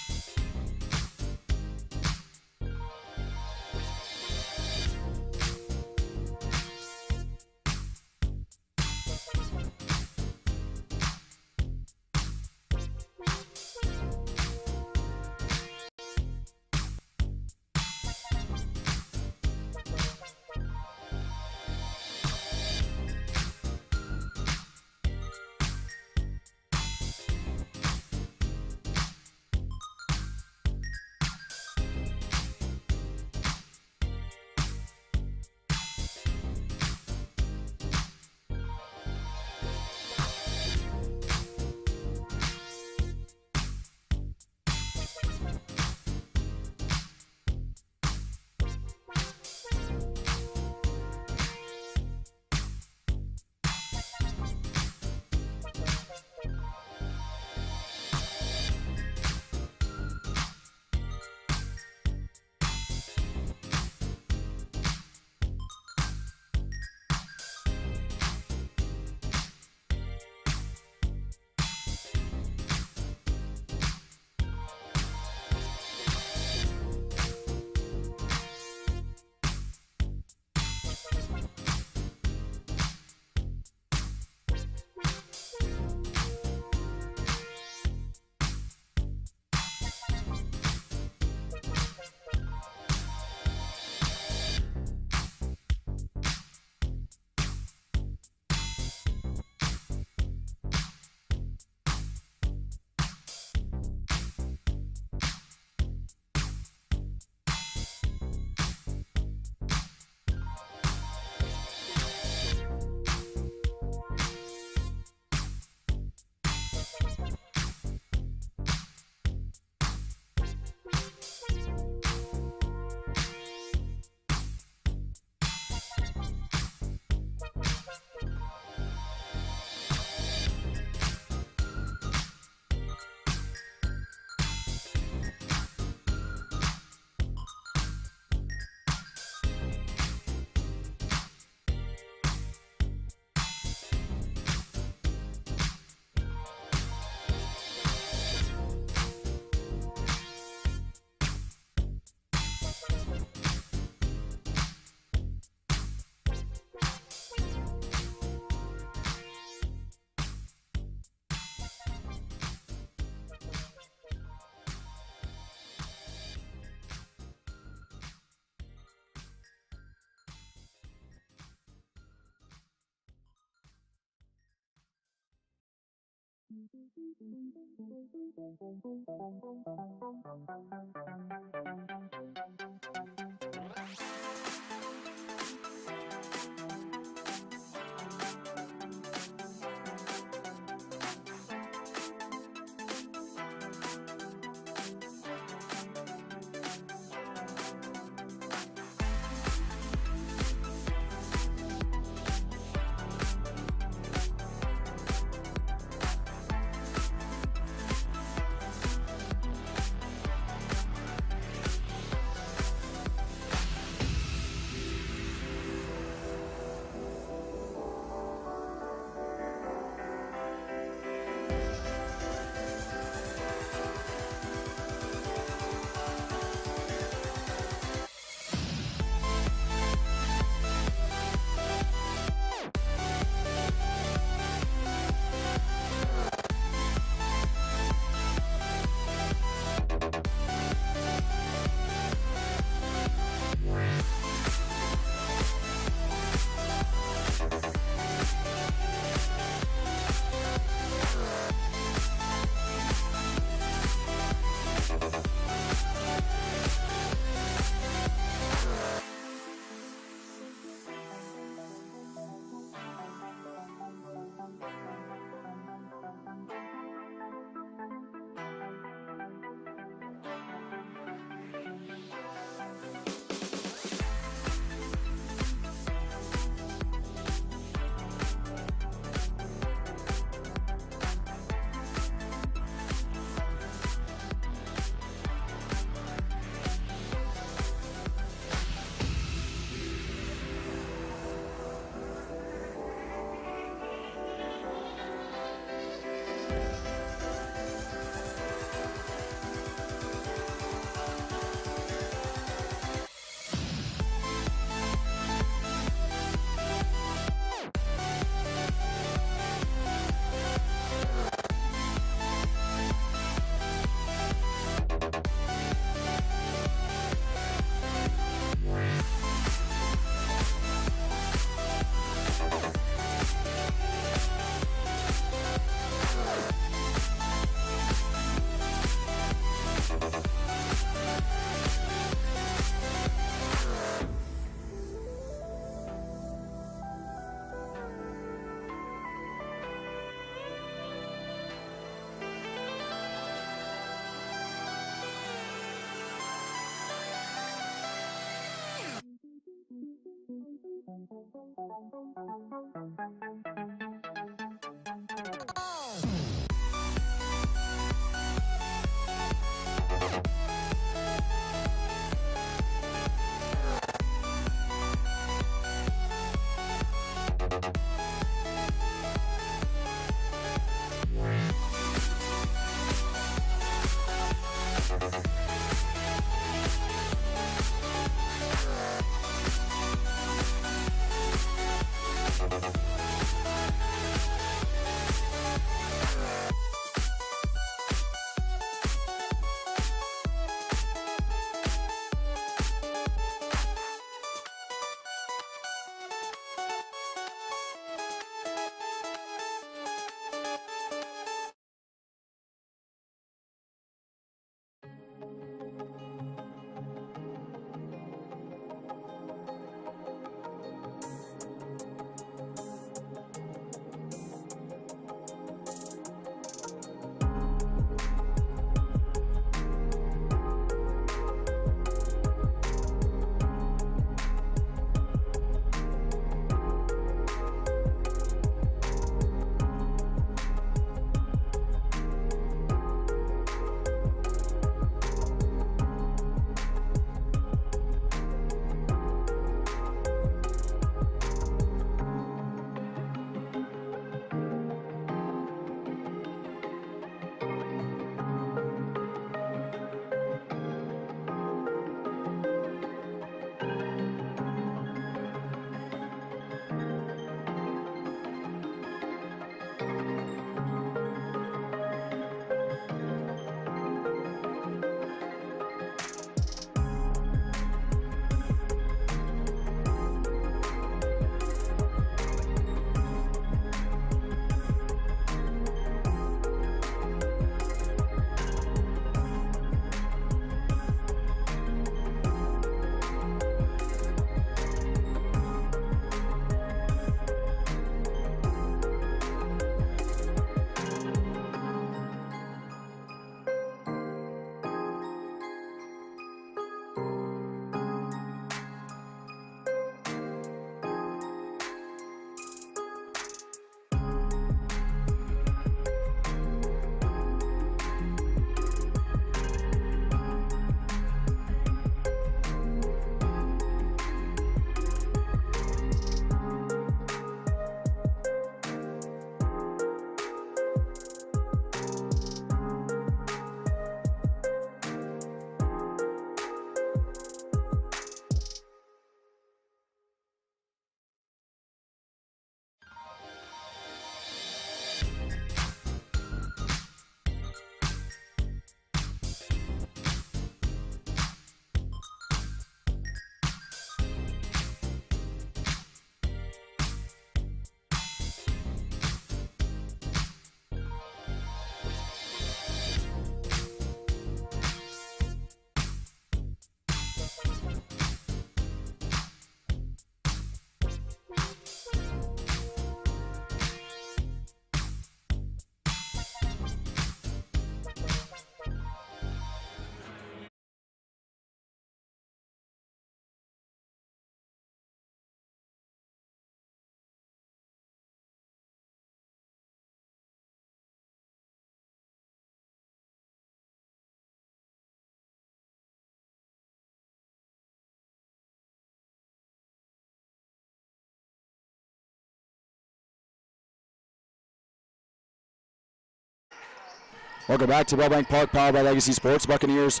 Speaker 1: Welcome back to Bellbank Park, powered by Legacy Sports. Buccaneers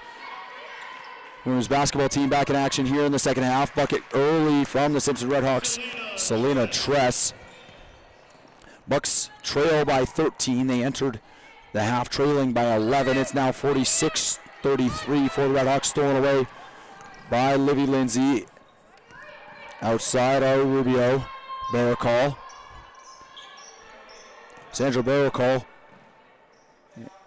Speaker 1: women's basketball team back in action here in the second half. Bucket early from the Simpson Redhawks, Selena Tress. Bucks trail by 13. They entered the half trailing by 11. It's now 46-33 for the Redhawks, stolen away by Livy Lindsay. Outside Ari Rubio, Barracall. Sandra Barracall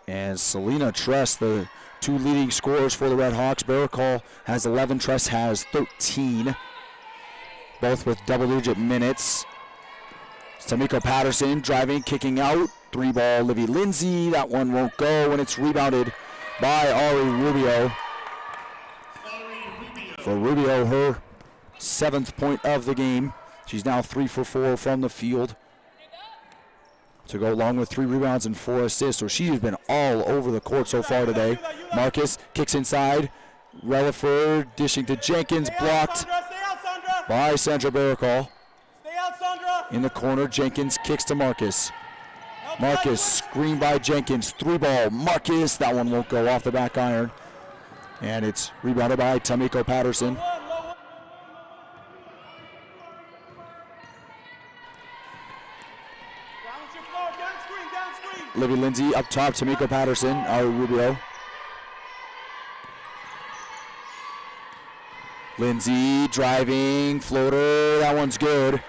Speaker 1: and Selena Tress, the two leading scorers for the Redhawks. Barracall has 11, Tress has 13, both with double-digit minutes. Tamiko Patterson driving, kicking out. 3-ball, Livy Lindsay. That one won't go, and it's rebounded by Ari Rubio. For Rubio, her 7th point of the game. She's now 3 for 4 from the field, to go along with 3 rebounds and 4 assists. So she has been all over the court so far today. Marcus kicks inside. Relaford dishing to Jenkins, blocked by Sandra Barracall. In the corner, Jenkins kicks to Marcus. Marcus screened by Jenkins. 3-ball, Marcus. That one won't go off the back iron. And it's rebounded by Tamiko Patterson. Livy Lindsay up top, Tamiko Patterson, Ari Rubio. Lindsay driving, floater, that one's good.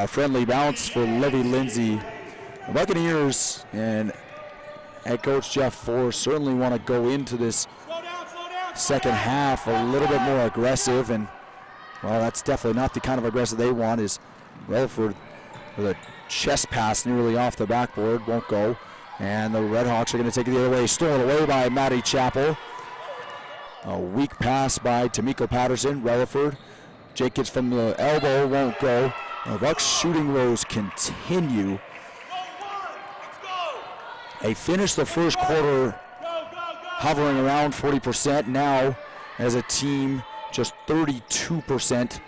Speaker 1: Friendly bounce for Livy Lindsay. The Buccaneers and head coach Jeff Force certainly want to go into this second half a little bit more aggressive, and well, that's definitely not the kind of aggressive they want. Is Relaford with a chest pass nearly off the backboard, won't go. And the Redhawks are going to take it the other way. Stolen away by Maddie Chappell. A weak pass by Tamiko Patterson. Relaford. Jenkins from the elbow, won't go. The Bucks shooting woes continue. They finished the first quarter hovering around 40%. Now, as a team, just 32%.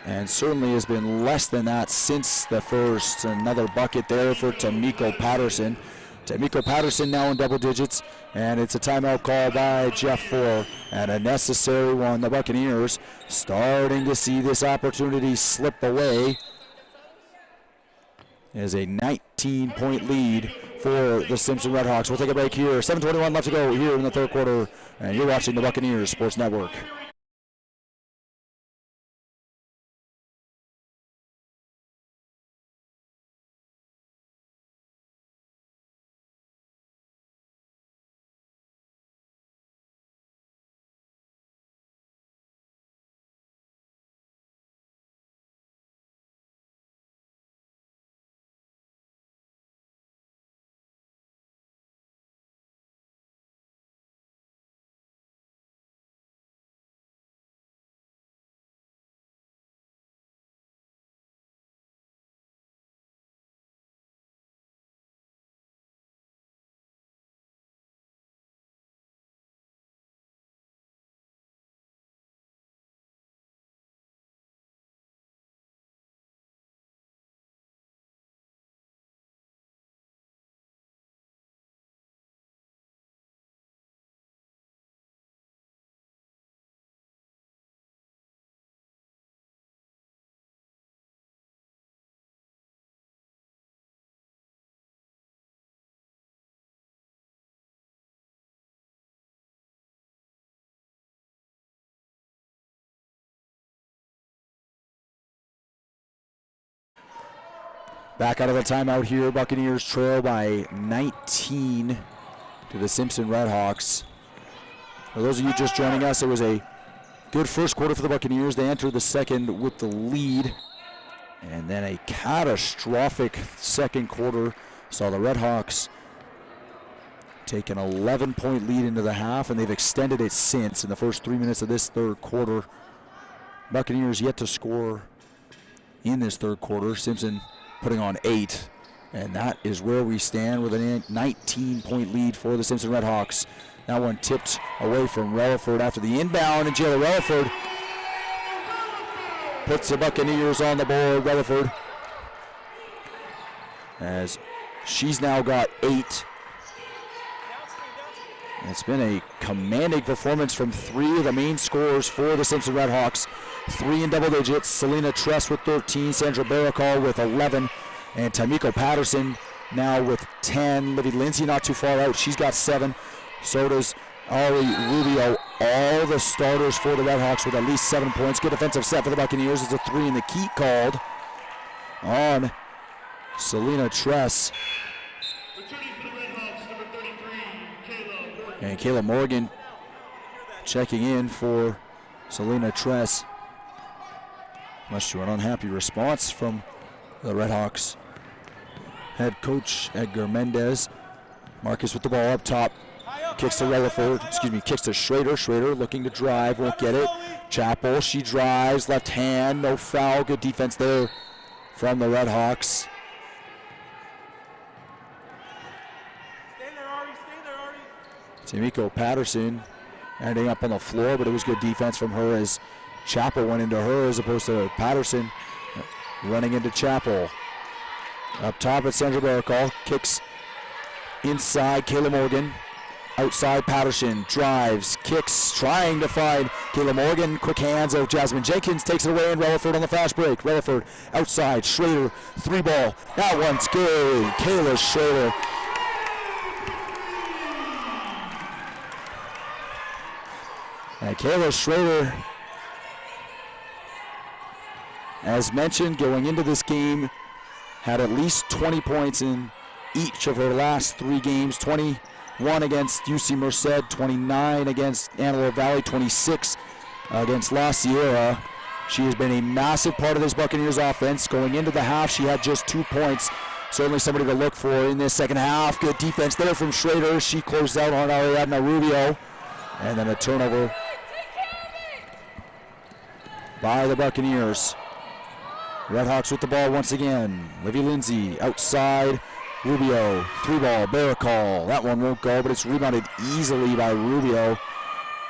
Speaker 1: And certainly has been less than that since the first. Another bucket there for Tamiko Patterson. Tamiko Patterson now in double digits, and it's a timeout call by Jeff Ford, and a necessary one. The Buccaneers starting to see this opportunity slip away as a 19-point lead for the Simpson Redhawks. We'll take a break here. 7:21 left to go here in the third quarter, and you're watching the Buccaneers Sports Network. Back out of the timeout here. Buccaneers trail by 19 to the Simpson Redhawks. For those of you just joining us, it was a good first quarter for the Buccaneers. They entered the second with the lead, and then a catastrophic second quarter saw the Redhawks take an 11-point lead into the half, and they've extended it since in the first 3 minutes of this third quarter. Buccaneers yet to score in this third quarter. Simpson putting on 8, and that is where we stand with a 19-point lead for the Simpson Redhawks. That one tipped away from Relaford after the inbound, and Jayla Relaford puts the Buccaneers on the board. Relaford, as she's now got 8. It's been a commanding performance from three of the main scorers for the Simpson Redhawks. 3 in double digits. Selena Tress with 13, Sandra Baracall with 11, and Tamiko Patterson now with 10. Livy Lindsay not too far out. She's got 7. So does Ari Rubio. All the starters for the Redhawks with at least 7 points. Good defensive set for the Buccaneers. It's a 3 in the key called on Selena Tress. And Kayla Morgan checking in for Selena Tress. Much to an unhappy response from the Redhawks. Head coach Edgar Mendez. Marcus with the ball up top. Kicks to Schrader. Schrader looking to drive, won't get it. Chappell, she drives, left hand, no foul. Good defense there from the Redhawks. Tamiko Patterson ending up on the floor, but it was good defense from her as Chappell went into her as opposed to Patterson running into Chappell. Up top at Sandra Baracall, kicks inside Kayla Morgan. Outside Patterson, drives, kicks, trying to find Kayla Morgan. Quick hands of Jasmine Jenkins, takes it away, and Relaford on the fast break. Relaford outside, Schrader, 3-ball. That one's good. Kayla Schrader. And Kayla Schrader, as mentioned, going into this game, had at least 20 points in each of her last 3 games. 21 against UC Merced, 29 against Antelope Valley, 26 against La Sierra. She has been a massive part of this Buccaneers offense. Going into the half, she had just 2 points. Certainly somebody to look for in this second half. Good defense there from Schrader. She closed out on Ariadna Rubio. And then a turnover by the Buccaneers. Redhawks with the ball once again. Livy Lindsay outside. Rubio, 3-ball, Baracall. That one won't go, but it's rebounded easily by Rubio.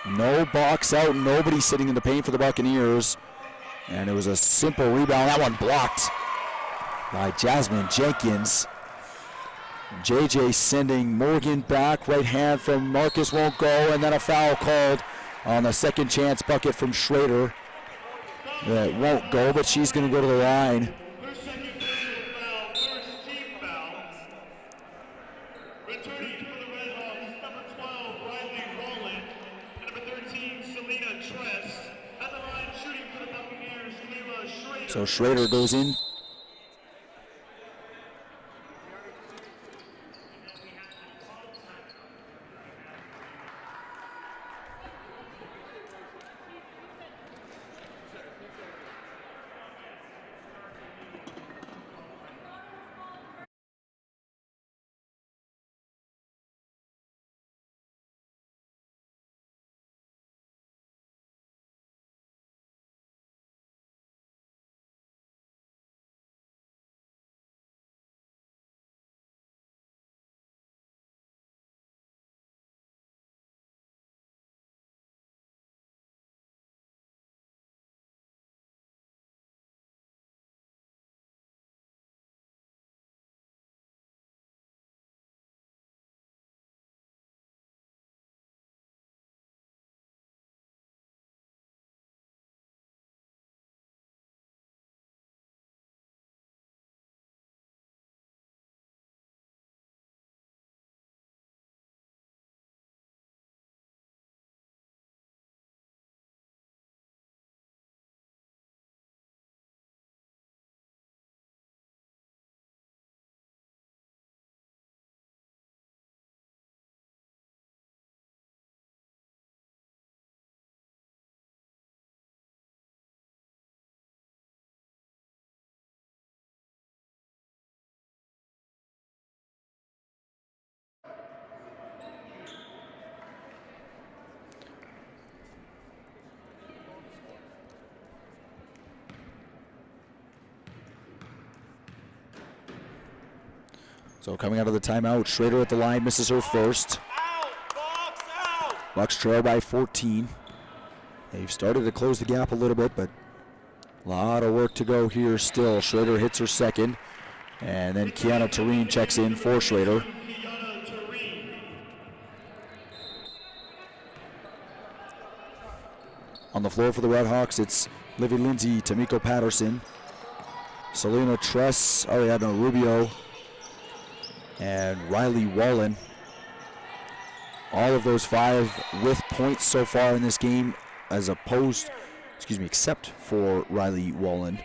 Speaker 1: No box out, nobody sitting in the paint for the Buccaneers. And it was a simple rebound. That one blocked by Jasmine Jenkins. JJ sending Morgan back. Right hand from Marcus won't go, and then a foul called on the second chance bucket from Schrader. That won't go, but she's going to go to the line.
Speaker 2: First team foul. Returning for the Redhawks, number 12, Riley Rowland, and number 13, Selena Tress. At the line, shooting for the Buccaneers, Kayla Schrader.
Speaker 1: So Schrader goes in. So coming out of the timeout, Schrader at the line misses her first. Bucks trail by 14. They've started to close the gap a little bit, but a lot of work to go here still. Schrader hits her second, and then Kiana Tureen checks in for Schrader. On the floor for the Redhawks, it's Livy Lindsay, Tamiko Patterson, Selena Tress, Ariadna Rubio, and Riley Wallen. All of those 5 with points so far in this game, except for Riley Wallen,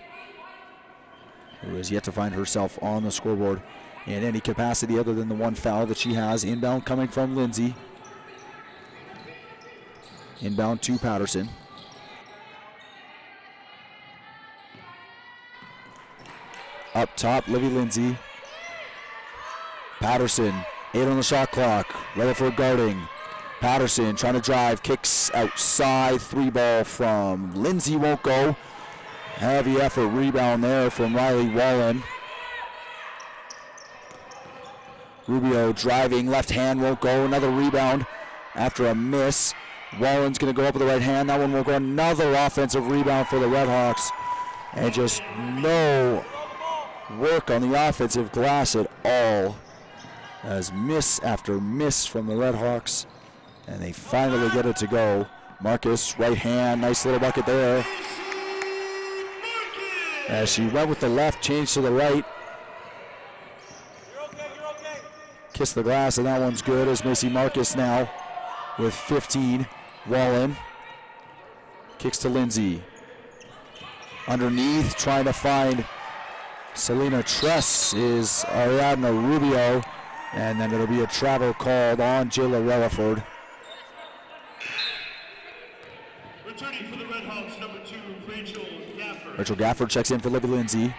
Speaker 1: who has yet to find herself on the scoreboard in any capacity other than the 1 foul that she has. Inbound coming from Lindsay. Inbound to Patterson. Up top, Livy Lindsay. Patterson, 8 on the shot clock. Rutherford guarding. Patterson trying to drive, kicks outside. 3 ball from Lindsay, won't go. Heavy effort rebound there from Riley Wallen. Rubio driving, left hand won't go. Another rebound after a miss. Wallen's going to go up with the right hand. That one won't go. Another offensive rebound for the Redhawks. And just no work on the offensive glass at all, as miss after miss from the Redhawks, and they finally get it to go. Marcus, right hand, nice little bucket there. As she went with the left, changed to the right. Kiss the glass, and that one's good as Macy Marcus now with 15. Wallen kicks to Lindsay. Underneath, trying to find Selena Tress is Ariadna Rubio, and then it'll be a travel called on Jayla Rutherford.
Speaker 2: Returning for the Redhawks, number 2, Rachel Gafford.
Speaker 1: Rachel Gafford checks in for Libby Lindsay.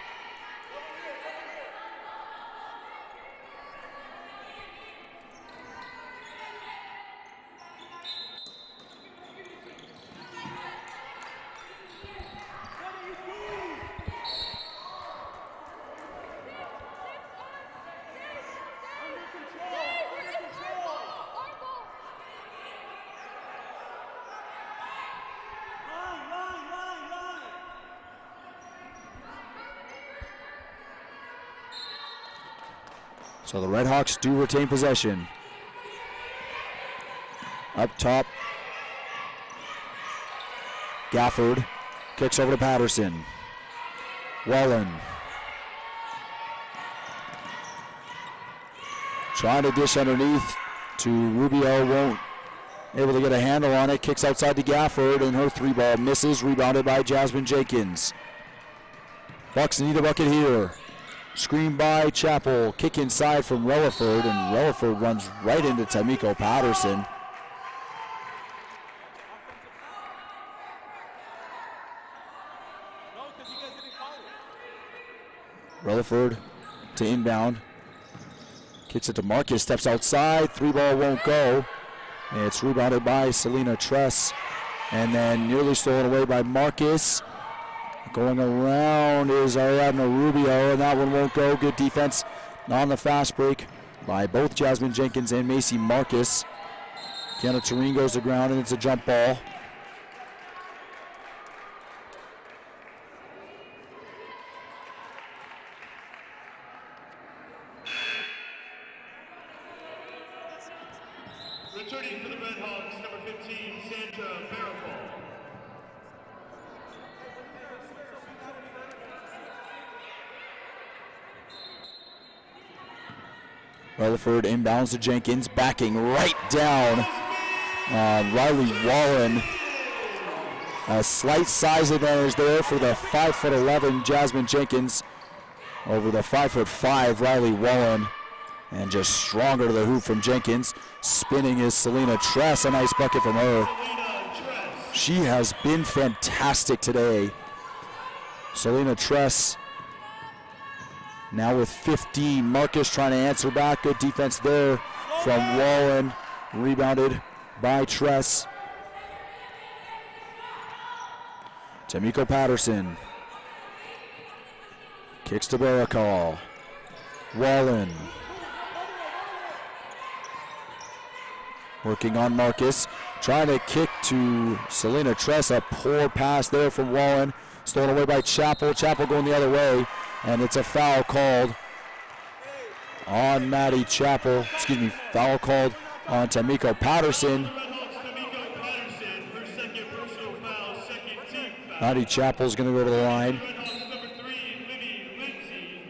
Speaker 1: So the Redhawks do retain possession. Up top, Gafford kicks over to Patterson. Wallen trying to dish underneath to Rubio, won't able to get a handle on it. Kicks outside to Gafford, and her 3 ball misses, rebounded by Jasmine Jenkins. Bucks need a bucket here. Screen by Chappell, kick inside from Rutherford, and Rutherford runs right into Tamiko Patterson. Rutherford to inbound, kicks it to Marcus, steps outside, 3 ball won't go. It's rebounded by Selena Tress, and then nearly stolen away by Marcus. Going around is Ariadna Rubio, and that one won't go. Good defense on the fast break by both Jasmine Jenkins and Macy Marcus. Kiana Tureen goes to ground, and it's a jump ball.
Speaker 2: Returning for the Redhawks, number 15, Sandra Barrafall.
Speaker 1: Rutherford inbounds to Jenkins, backing right down. Riley Wallen. A slight size advantage there for the 5'11" Jasmine Jenkins over the 5'5" Riley Wallen. And just stronger to the hoop from Jenkins. Spinning is Selena Tress, a nice bucket from her. She has been fantastic today. Selena Tress now with 15. Marcus trying to answer back. Good defense there from Wallen. Rebounded by Tress. Tamiko Patterson kicks to Barakal. Wallen working on Marcus. Trying to kick to Selena Tress. A poor pass there from Wallen. Stolen away by Chappell. Chappell going the other way. And it's a foul called on Maddie Chappell. Excuse me, foul called on Tamiko Patterson.
Speaker 2: Tamiko Patterson, her second personal foul,
Speaker 1: Maddie Chappell's going to go to the line.
Speaker 2: Redhawks number 3, Libby Lindsay.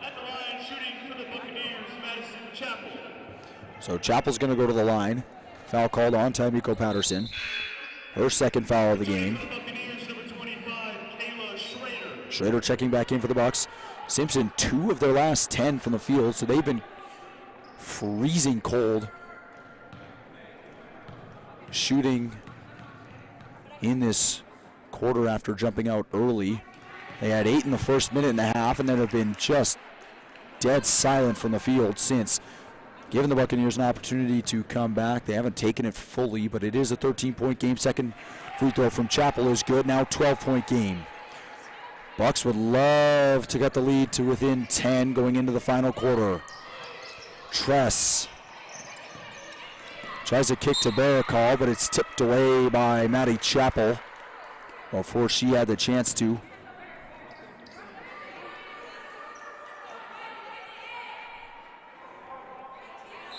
Speaker 2: At the line, shooting for the Buccaneers, Madison Chappell.
Speaker 1: So Chappell's going to go to the line. Foul called on Tamiko Patterson. Her second foul of the game.
Speaker 2: For the Buccaneers, number 25, Kayla Schrader.
Speaker 1: Schrader checking back in for the Bucks. Simpson, 2 of their last 10 from the field, so they've been freezing cold. Shooting in this quarter after jumping out early. They had 8 in the first minute and a half, and then have been just dead silent from the field since. Giving the Buccaneers an opportunity to come back. They haven't taken it fully, but it is a 13-point game. Second free throw from Chappell is good. Now 12-point game. Bucks would love to get the lead to within 10 going into the final quarter. Tress tries to kick to Barakal, but it's tipped away by Maddie Chappell before she had the chance to.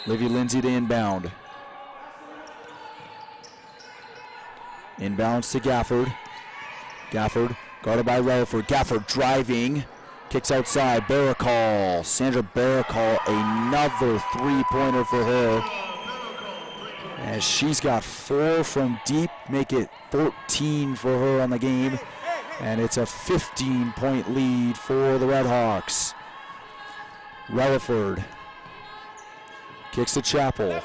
Speaker 1: Livy Lindsay to inbound. Inbounds to Gafford. Gafford guarded by Relaford. Gafford driving. Kicks outside. Barakal. Sandra Barakal, another three-pointer for her. As she's got 4 from deep, make it 14 for her on the game. And it's a 15-point lead for the Redhawks. Relaford kicks to Chappell.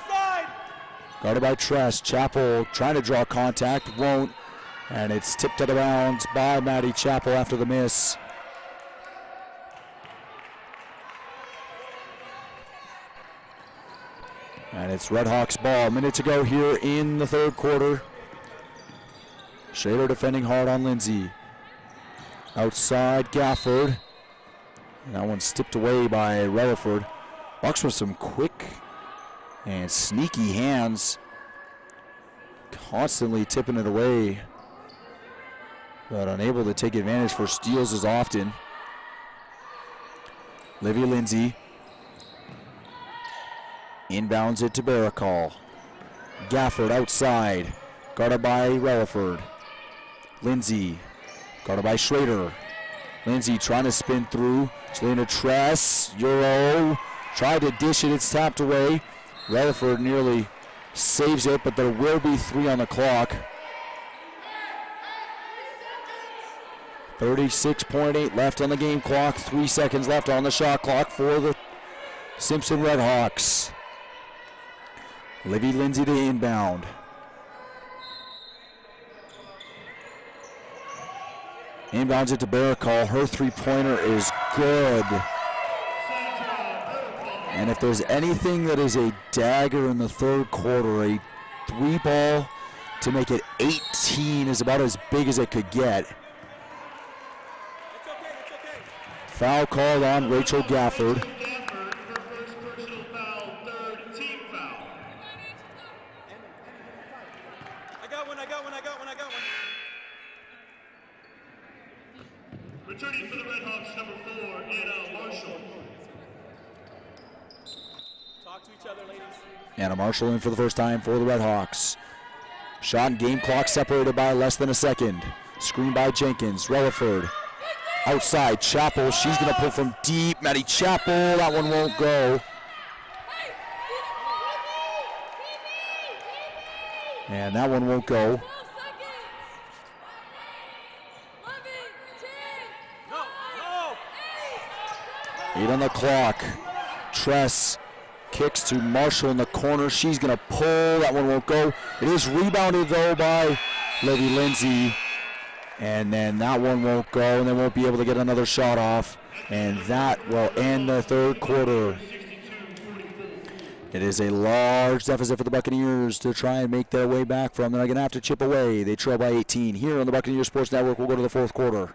Speaker 1: Guarded by Tress. Chappell trying to draw contact, won't. And it's tipped out of bounds by Maddie Chappell after the miss. And it's Redhawks ball. A minute to go here in the third quarter. Schrader defending hard on Lindsay. Outside Gafford. And that one's tipped away by Relaford. Bucks with some quick and sneaky hands. Constantly tipping it away, but unable to take advantage for steals as often. Livy Lindsay inbounds it to Barakal. Gafford outside, guarded by Relaford. Lindsay, guarded by Schrader. Lindsay trying to spin through. Selena Tress, Euro, tried to dish it, it's tapped away. Relaford nearly saves it, but there will be 3 on the clock. 36.8 left on the game clock, 3 seconds left on the shot clock for the Simpson Redhawks. Livy Lindsay to inbound. Inbounds it to Barakal. Her three-pointer is good. And if there's anything that is a dagger in the third quarter, a 3-ball to make it 18 is about as big as it could get. Foul called on Rachel Gafford.
Speaker 2: Her first personal foul, 3rd team foul.
Speaker 3: I got one.
Speaker 2: Returning for the Redhawks, number 4, Anna Marshall.
Speaker 3: Talk to each other, ladies.
Speaker 1: Anna Marshall in for the first time for the Redhawks. Shot and game clock separated by less than a second. Screen by Jenkins. Relaford outside. Chappell, she's going to pull from deep. Maddie Chappell, that one won't go. And that one won't go. 8 on the clock. Tress kicks to Marshall in the corner. She's going to pull. That one won't go. It is rebounded, though, by Livy Lindsay. And then that one won't go, and they won't be able to get another shot off. And that will end the third quarter. It is a large deficit for the Buccaneers to try and make their way back from. They're going to have to chip away. They trail by 18. Here on the Buccaneers Sports Network, we'll go to the fourth quarter.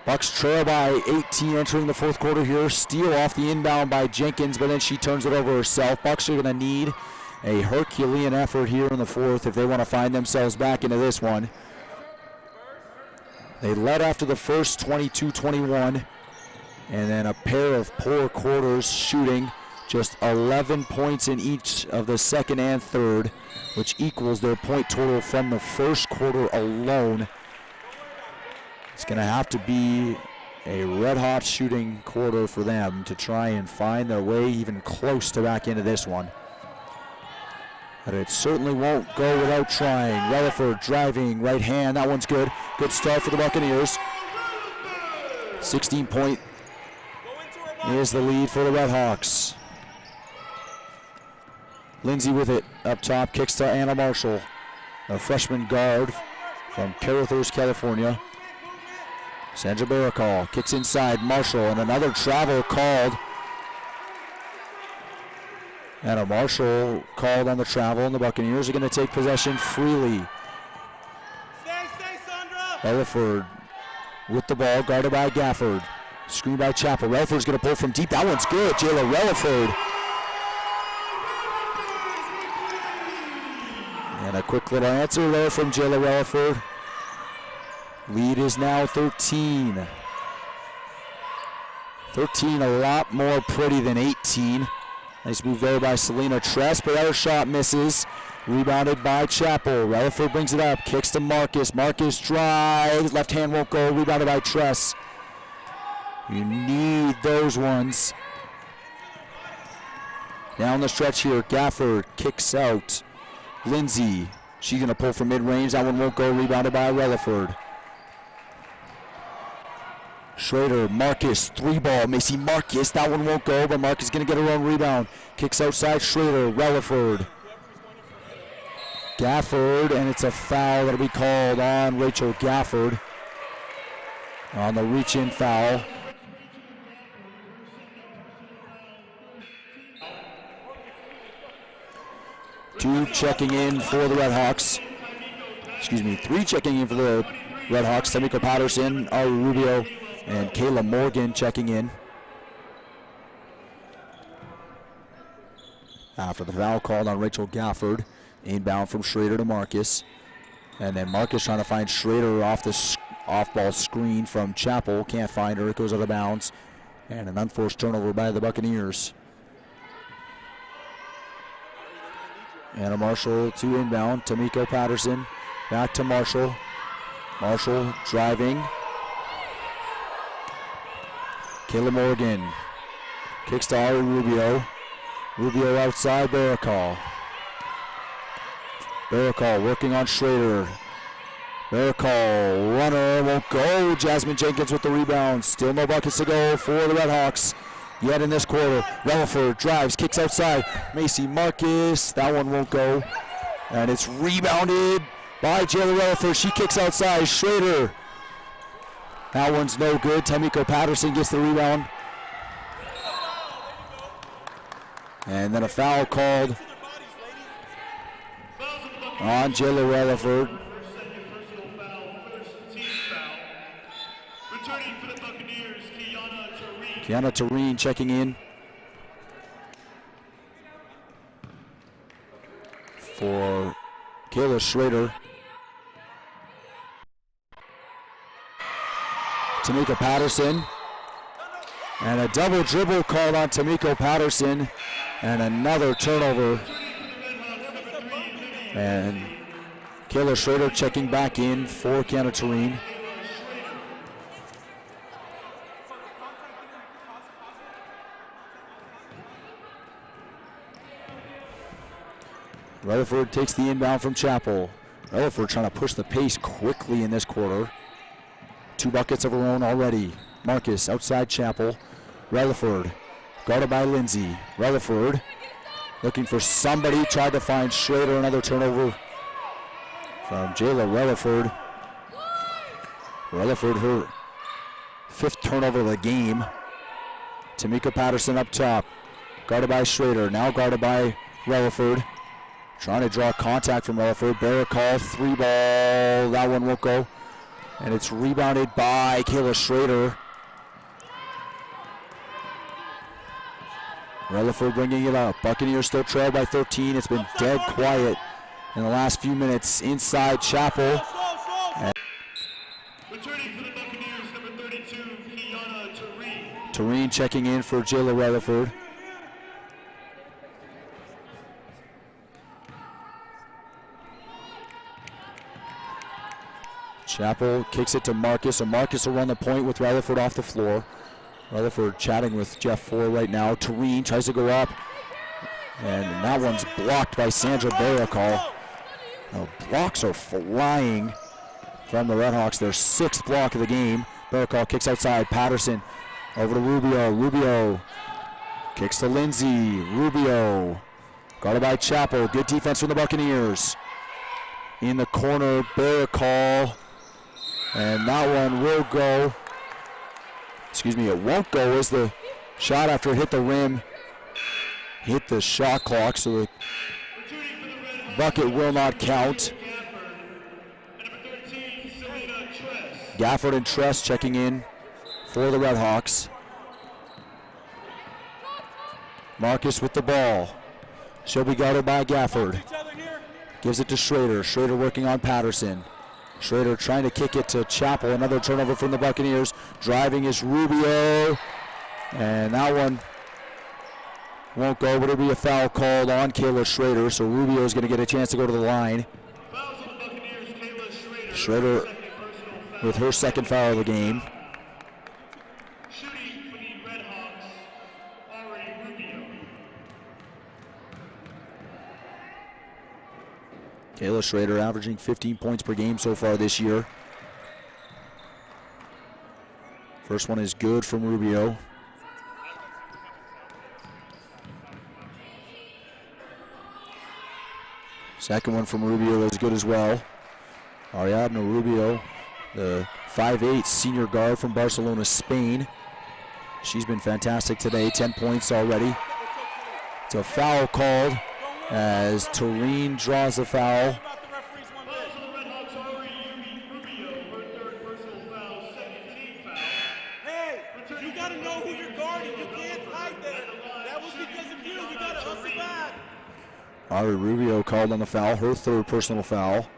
Speaker 1: Bucks trail by 18 entering the fourth quarter here. Steal off the inbound by Jenkins, but then she turns it over herself. Bucks are going to need a Herculean effort here in the fourth if they want to find themselves back into this one. They led after the first 22-21, and then a pair of poor quarters shooting, just 11 points in each of the second and third, which equals their point total from the first quarter alone. It's going to have to be a red-hot shooting quarter for them to try and find their way even close to back into this one. But it certainly won't go without trying. Rutherford driving, right hand, that one's good. Good start for the Buccaneers. 16-point is the lead for the Redhawks. Lindsay with it up top, kicks to Anna Marshall, a freshman guard from Carruthers, California. Sandra Barakal kicks inside, Marshall, and another travel called. Anna Marshall called on the travel, and the Buccaneers are going to take possession freely.
Speaker 3: Stay, Sandra!
Speaker 1: Rutherford with the ball, guarded by Gafford. Screen by Chappell. Rutherford's going to pull from deep. That one's good. Jayla Rutherford. And a quick little answer there from Jayla Rutherford. Lead is now 13. 13 a lot more pretty than 18. Nice move there by Selena Tress, but her shot misses. Rebounded by Chappell. Rutherford brings it up, kicks to Marcus. Marcus drives, left hand won't go, rebounded by Tress. You need those ones. Down the stretch here, Gafford kicks out. Lindsay, she's going to pull from mid-range. That one won't go, rebounded by Rutherford. Schrader, Marcus, three ball. Macy Marcus, that one won't go, but Marcus is going to get her own rebound. Kicks outside, Schrader, Rutherford. Gafford, and it's a foul that'll be called on Rachel Gafford on the reach-in foul. Two checking in for the Redhawks. Excuse me, three checking in for the Redhawks. Tamika Patterson, Ari Rubio, and Kayla Morgan checking in. After the foul called on Rachel Gafford, inbound from Schrader to Marcus. And then Marcus trying to find Schrader off the off-ball screen from Chappell. Can't find her, it goes out of bounds. And an unforced turnover by the Buccaneers. Anna Marshall to inbound, Tamiko Patterson, back to Marshall. Marshall driving. Kayla Morgan kicks to Ari Rubio. Rubio outside, Barakal. Barakal working on Schrader. Barakal, runner, won't go. Jasmine Jenkins with the rebound. Still no buckets to go for the Redhawks yet in this quarter. Rutherford drives, kicks outside. Macy Marcus, that one won't go. And it's rebounded by Jayla Rutherford. She kicks outside. Schrader. That one's no good. Tamiko Patterson gets the rebound. And then a foul called on Jayla Rutherford. Kiana Tureen checking in for Kayla Schrader. Tamika Patterson. And a double dribble called on Tamiko Patterson. And another turnover. And Kayla Schrader checking back in for Kiana Tureen. Rutherford takes the inbound from Chappell. Rutherford trying to push the pace quickly in this quarter. 2 buckets of her own already. Marcus outside Chappell. Rutherford guarded by Lindsay. Rutherford looking for somebody. Tried to find Schrader. Another turnover from Jayla Rutherford. Rutherford, her 5th turnover of the game. Tamika Patterson up top. Guarded by Schrader. Now guarded by Rutherford. Trying to draw contact from Rutherford. Barakal, 3 ball. That one won't go. And it's rebounded by Kayla Schrader. Rutherford bringing it up. Buccaneers still trail by 13. It's been dead quiet in the last few minutes. Inside Chapel.
Speaker 2: Returning for the Buccaneers, number 32, Kiana Tareen.
Speaker 1: Tareen checking in for Jayla Rutherford. Chapel kicks it to Marcus, and Marcus will run the point with Rutherford off the floor. Rutherford chatting with Jeff Ford right now. Tareen tries to go up, and that one's blocked by Sandra Barakal. The blocks are flying from the Redhawks. Their 6th block of the game. Barakal kicks outside. Patterson over to Rubio. Rubio kicks to Lindsay. Rubio guarded by Chapel. Good defense from the Buccaneers. In the corner, Barakal. And that one will go. Excuse me, it won't go as the shot after it hit the rim hit the shot clock, so the bucket will not count. Gafford and Tress checking in for the Redhawks. Marcus with the ball. She'll be guarded by Gafford. Gives it to Schrader. Schrader working on Patterson. Schrader trying to kick it to Chapel. Another turnover from the Buccaneers. Driving is Rubio. And that one won't go, but it'll be a foul called on Kayla Schrader. So Rubio is going to get a chance to go to the line. Schrader with her 2nd foul of the game.
Speaker 2: Shooting for the Redhawks, Rubio.
Speaker 1: Kayla Schrader averaging 15 points per game so far this year. First one is good from Rubio. Second one from Rubio is good as well. Ariadna Rubio, the 5'8" senior guard from Barcelona, Spain. She's been fantastic today, 10 points already. It's a foul called as Tareen draws the foul.
Speaker 3: Hey, you got to know who you're guarding. You can't hide there. That was because of you. You got to hustle back.
Speaker 1: Ari Rubio called on the foul, her 3rd personal foul.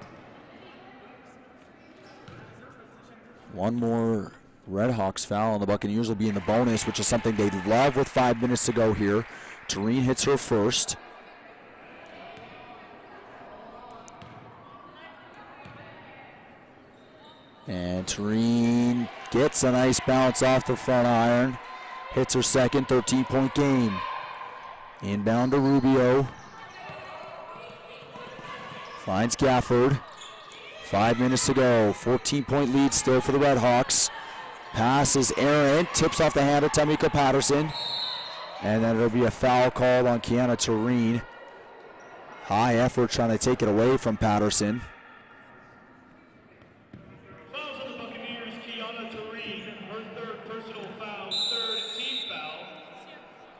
Speaker 1: One more Redhawks foul, and the Buccaneers will be in the bonus, which is something they love with 5 minutes to go here. Tareen hits her first. And Tareen gets a nice bounce off the front iron. Hits her 2nd 13-point game. Inbound to Rubio. Finds Gafford. 5 minutes to go. 14-point lead still for the Redhawks. Pass is errant. Tips off the hand of Tamika Patterson. And then it'll be a foul called on Kiana Tareen. High effort trying to take it away from Patterson.
Speaker 2: Fouls on the Buccaneers, Kiana Tareen, her 3rd personal foul, 3rd team foul.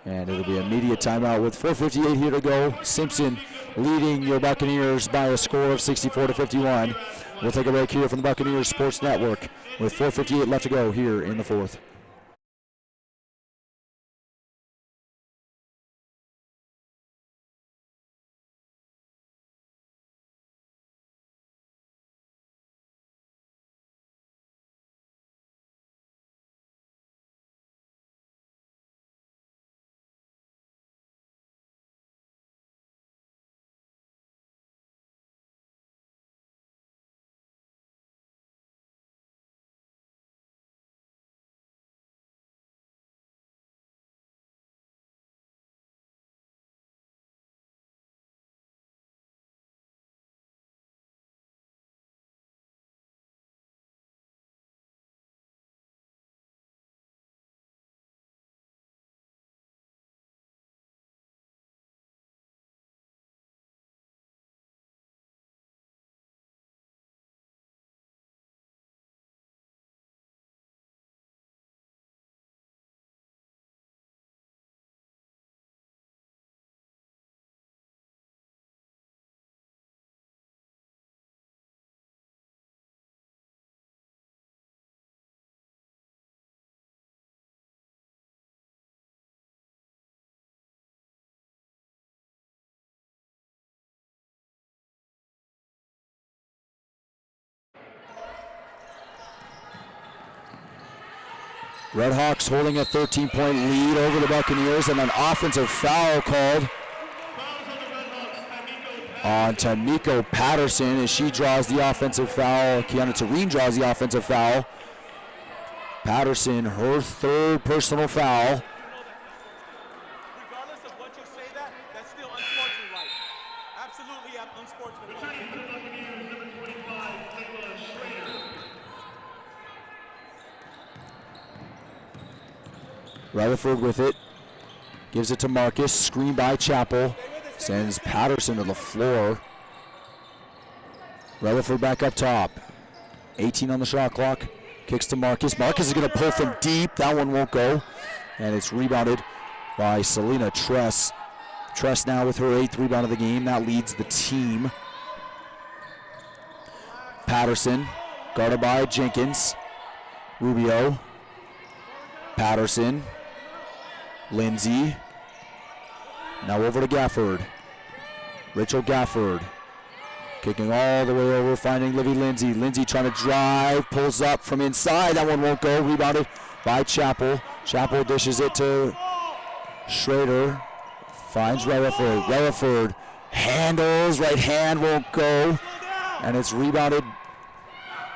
Speaker 1: And it'll be immediate timeout with 4:58 here to go. Simpson leading your Buccaneers by a score of 64-51. We'll take a break here from the Buccaneers Sports Network with 4:58 left to go here in the 4th. Redhawks holding a 13-point lead over the Buccaneers, and an offensive foul called on Tamiko Patterson as she draws the offensive foul. Kiana Tareen draws the offensive foul. Patterson, her third personal foul.
Speaker 3: Regardless of what you say, that's still unsportsmanlike. Absolutely unsportsmanlike.
Speaker 1: Rutherford with it. Gives it to Marcus. Screen by Chappell. Sends Patterson to the floor. Rutherford back up top. 18 on the shot clock. Kicks to Marcus. Marcus is going to pull from deep. That one won't go. And it's rebounded by Selena Tress. Tress now with her 8th rebound of the game. That leads the team. Patterson guarded by Jenkins. Rubio. Patterson. Lindsay. Now over to Gafford. Rachel Gafford. Kicking all the way over, finding Livy Lindsay. Lindsay trying to drive, pulls up from inside. That one won't go. Rebounded by Chappell. Chappell dishes it to Schrader. Finds Rutherford. Rutherford handles. Right hand won't go. And it's rebounded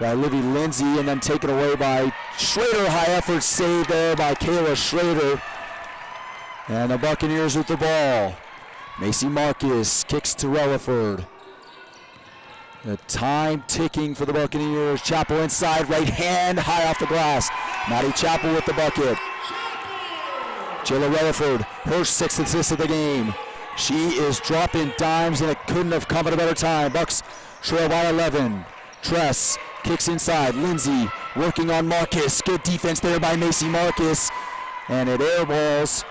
Speaker 1: by Livy Lindsay and then taken away by Schrader. High effort save there by Kayla Schrader. And the Buccaneers with the ball. Macy Marcus kicks to Rutherford. The time ticking for the Buccaneers. Chappell inside, right hand, high off the glass. Maddie Chappell with the bucket. Jayla Rutherford, her 6th assist of the game. She is dropping dimes, and it couldn't have come at a better time. Bucks trail by 11. Tress kicks inside. Lindsay working on Marcus. Good defense there by Macy Marcus. And it airballs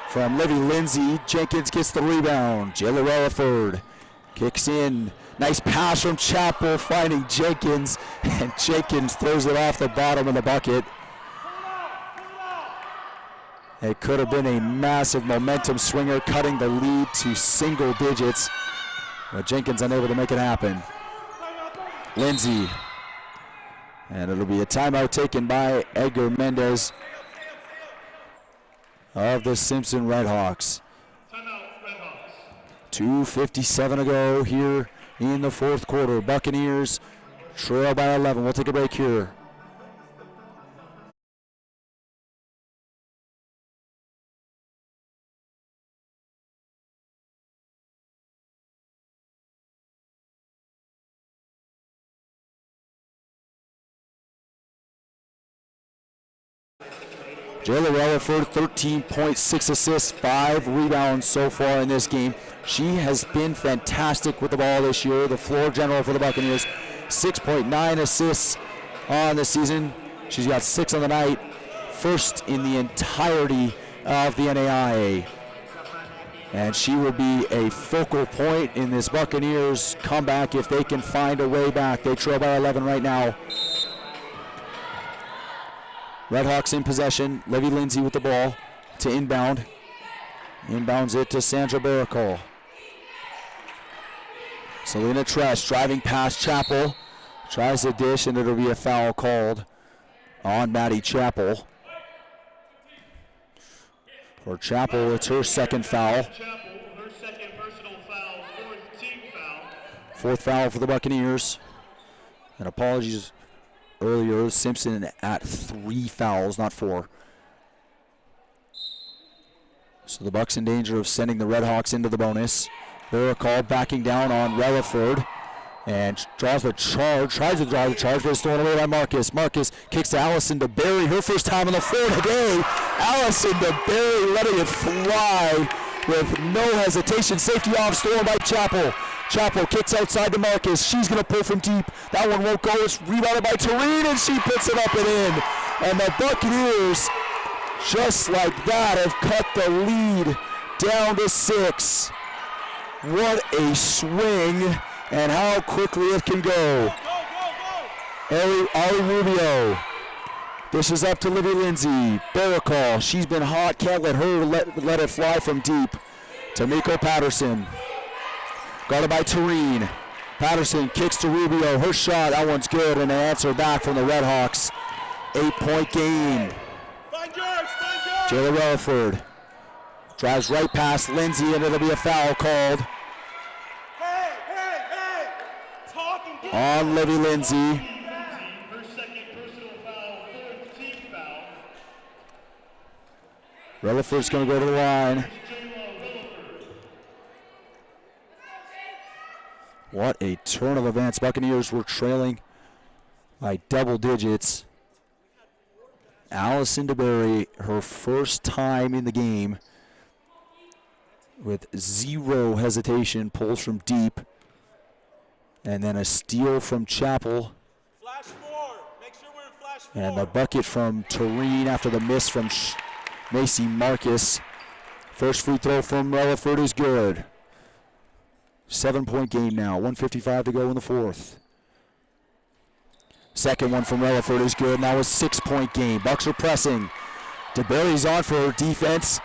Speaker 1: from Livy Lindsay. Jenkins gets the rebound. Jayla Rutherford kicks in. Nice pass from Chappell, finding Jenkins, and Jenkins throws it off the bottom of the bucket. It could have been a massive momentum swinger, cutting the lead to single digits, but Jenkins unable to make it happen. Lindsay, and it'll be a timeout taken by Edgar Mendez of the Simpson Redhawks. 2:57 to go here in the 4th quarter. Buccaneers trail by 11. We'll take a break here. Jayla Rutherford, 13.6 assists, 5 rebounds so far in this game. She has been fantastic with the ball this year. The floor general for the Buccaneers, 6.9 assists on the season. She's got 6 on the night, 1st in the entirety of the NAIA. And she will be a focal point in this Buccaneers comeback if they can find a way back. They trail by 11 right now. Redhawks in possession. Livy Lindsay with the ball to inbound. Inbounds it to Sandra Baracol. Selena Tress driving past Chappell. Tries to dish, and it'll be a foul called on Maddie Chappell. For Chappell, it's her 2nd foul.
Speaker 2: Her 2nd personal foul, 4th team foul.
Speaker 1: 4th foul for the Buccaneers. And apologies earlier, Simpson at 3 fouls, not 4. So the Bucks in danger of sending the Redhawks into the bonus. Baracol backing down on Rutherford and draws the charge, tries to draw the charge, but it's thrown away by Marcus. Marcus kicks to Allison DeBerry, her first time on the floor today. Allison DeBerry letting it fly with no hesitation. Safety off, stolen by Chappell. Chappell kicks outside to Marcus. She's going to pull from deep. That one won't go. It's rebounded by Tareen, and she puts it up and in. And the Buccaneers, just like that, have cut the lead down to 6. What a swing, and how quickly it can go. Ali Rubio. This is up to Livy Lindsay. Baracol, she's been hot. Can't let her let it fly from deep. Tamiko Patterson. Guarded by Tareen. Patterson kicks to Rubio. Her shot, that one's good, and an answer back from the Redhawks. 8-point game. Jayla Relaford drives right past Lindsay, and it'll be a foul called on Livy Lindsay.
Speaker 2: Her second personal foul, fourth team foul.
Speaker 1: Relaford's going to go to the line. What a turn of events. Buccaneers were trailing by double digits. Allison DeBerry, her first time in the game, with zero hesitation, pulls from deep. And then a steal from Chappell.
Speaker 3: Flash 4. Make sure we're in flash 4.
Speaker 1: And the bucket from Tureen after the miss from Macy Marcus. First free throw from Relaford is good. 7-point game now, 1:55 to go in the fourth. Second one from Relaford is good. Now a 6-point game. Bucks are pressing. DeBerry's on for her defense.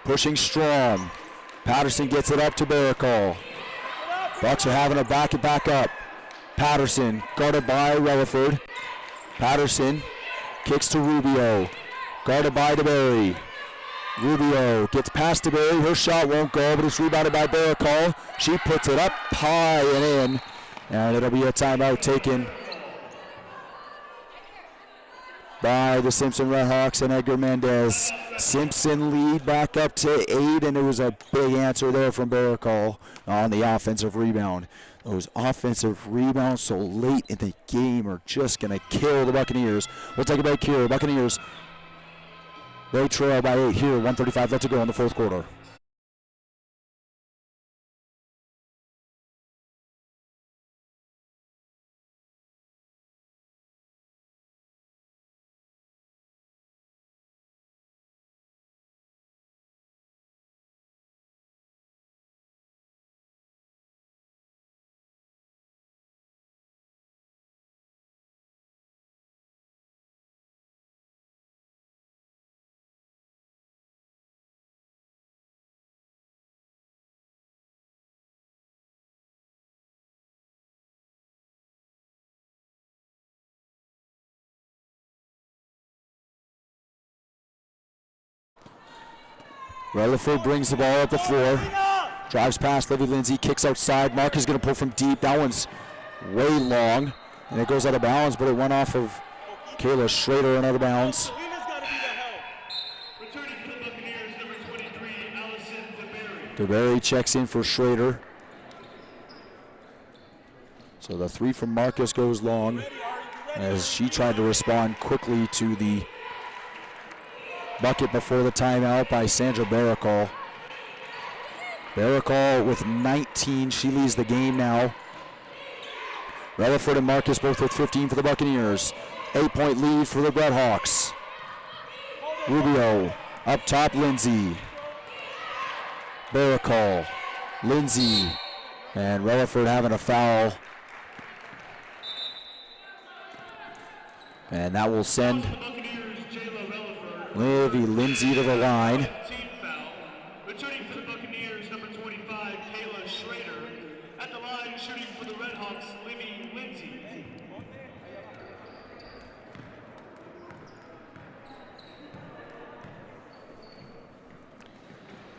Speaker 1: Pushing strong. Patterson gets it up to Baracall. Bucks are having a back up. Patterson guarded by Relaford. Patterson kicks to Rubio. Guarded by DeBerry. Rubio gets past DeBerry. Her shot won't go, but it's rebounded by Baracall. She puts it up high and in. And it'll be a timeout taken by the Simpson Redhawks and Edgar Mendez. Simpson lead back up to 8, and it was a big answer there from Baracall on the offensive rebound. Those offensive rebounds so late in the game are just going to kill the Buccaneers. We'll take a break here. Buccaneers, they trail by 8 here, 1:35 left to go in the fourth quarter. Relaford brings the ball up the floor. Drives past Livy Lindsay, kicks outside. Mark is going to pull from deep. That one's way long, and it goes out of bounds, but it went off of Kayla Schrader and out of bounds.
Speaker 2: Returning for the Buccaneers, number 23, Allison DeBerry.
Speaker 1: DeBerry checks in for Schrader. So the three from Marcus goes long as she tried to respond quickly to the bucket before the timeout by Sandra Baracall. Baracall with 19. She leads the game now. Relaford and Marcus both with 15 for the Buccaneers. 8-point lead for the Redhawks. Rubio up top, Lindsay. Baracall, Lindsay, and Relaford having a foul. And that will send Livy Lindsay to the line.
Speaker 2: Team foul. Returning for the Buccaneers, number 25, Kayla Schrader. At the line, shooting for the Redhawks, Livy Lindsay.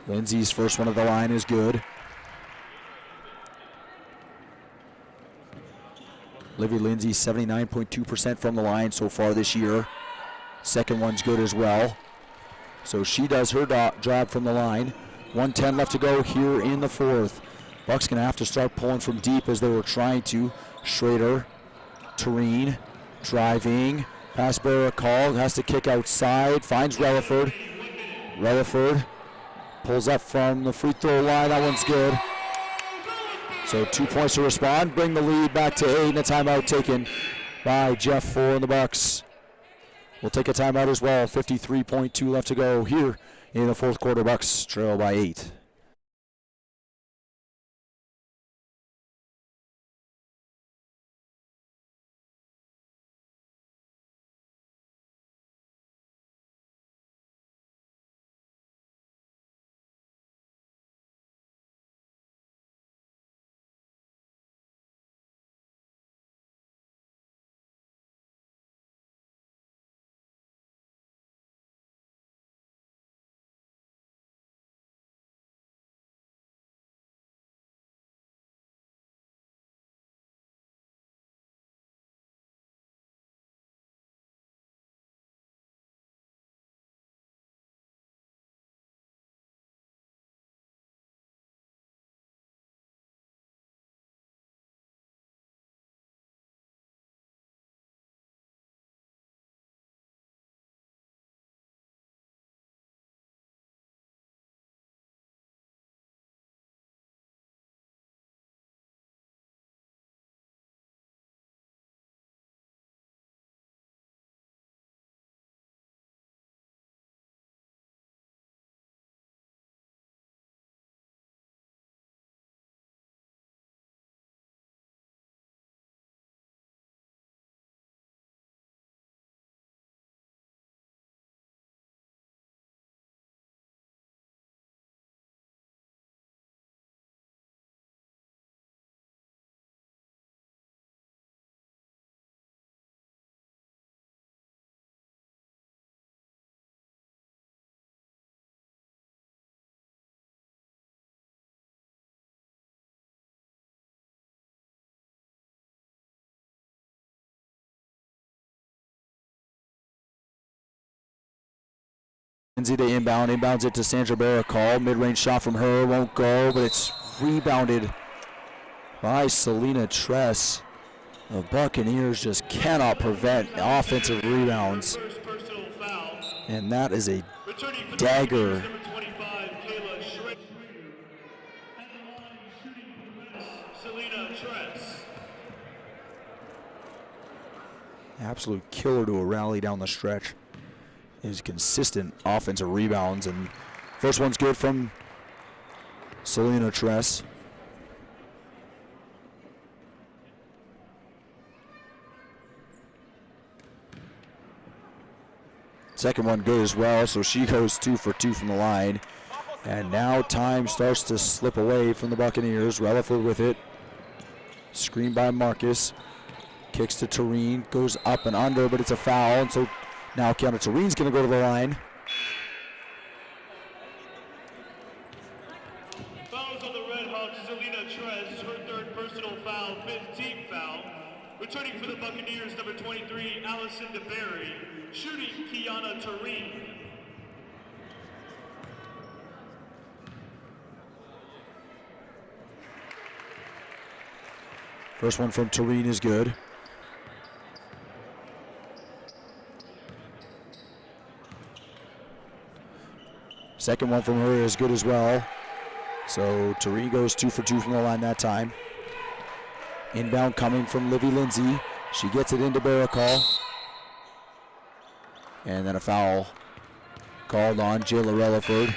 Speaker 1: Lindsay's first one of the line is good. Livy Lindsay 79.2% from the line so far this year. Second one's good as well. So she does her job from the line. 1:10 left to go here in the fourth. Bucks gonna have to start pulling from deep as they were trying to. Schrader, Tureen, driving, pass Baracall, has to kick outside, finds Relaford. Relaford pulls up from the free throw line, that one's good. So 2 points to respond, bring the lead back to 8, and a timeout taken by Jeff Ford and the Bucks. We'll take a timeout as well. 53.2 left to go here in the fourth quarter. Bucks trail by 8. Lindsay to inbound, inbounds it to Sandra Baracall. Mid-range shot from her, won't go, but it's rebounded by Selena Tress. The Buccaneers just cannot prevent offensive rebounds. And that is a dagger. Absolute killer to a rally down the stretch. His consistent offensive rebounds, and first one's good from Selena Tress. Second one good as well, so she goes 2 for 2 from the line. And now time starts to slip away from the Buccaneers. Relaford with it. Screen by Marcus. Kicks to Tureen, goes up and under, but it's a foul. And so now Kiana Tureen's going to go to the line.
Speaker 2: Fouls on the Redhawks, Selena Tress, her third personal foul, 5th team foul. Returning for the Buccaneers, number 23, Allison DeBerry. Shooting, Kiana Tureen.
Speaker 1: First one from Tureen is good. Second one from her is good as well. So Tureen goes 2 for 2 from the line that time. Inbound coming from Livy Lindsay. She gets it into Baracall. And then a foul called on Jayla Relaford.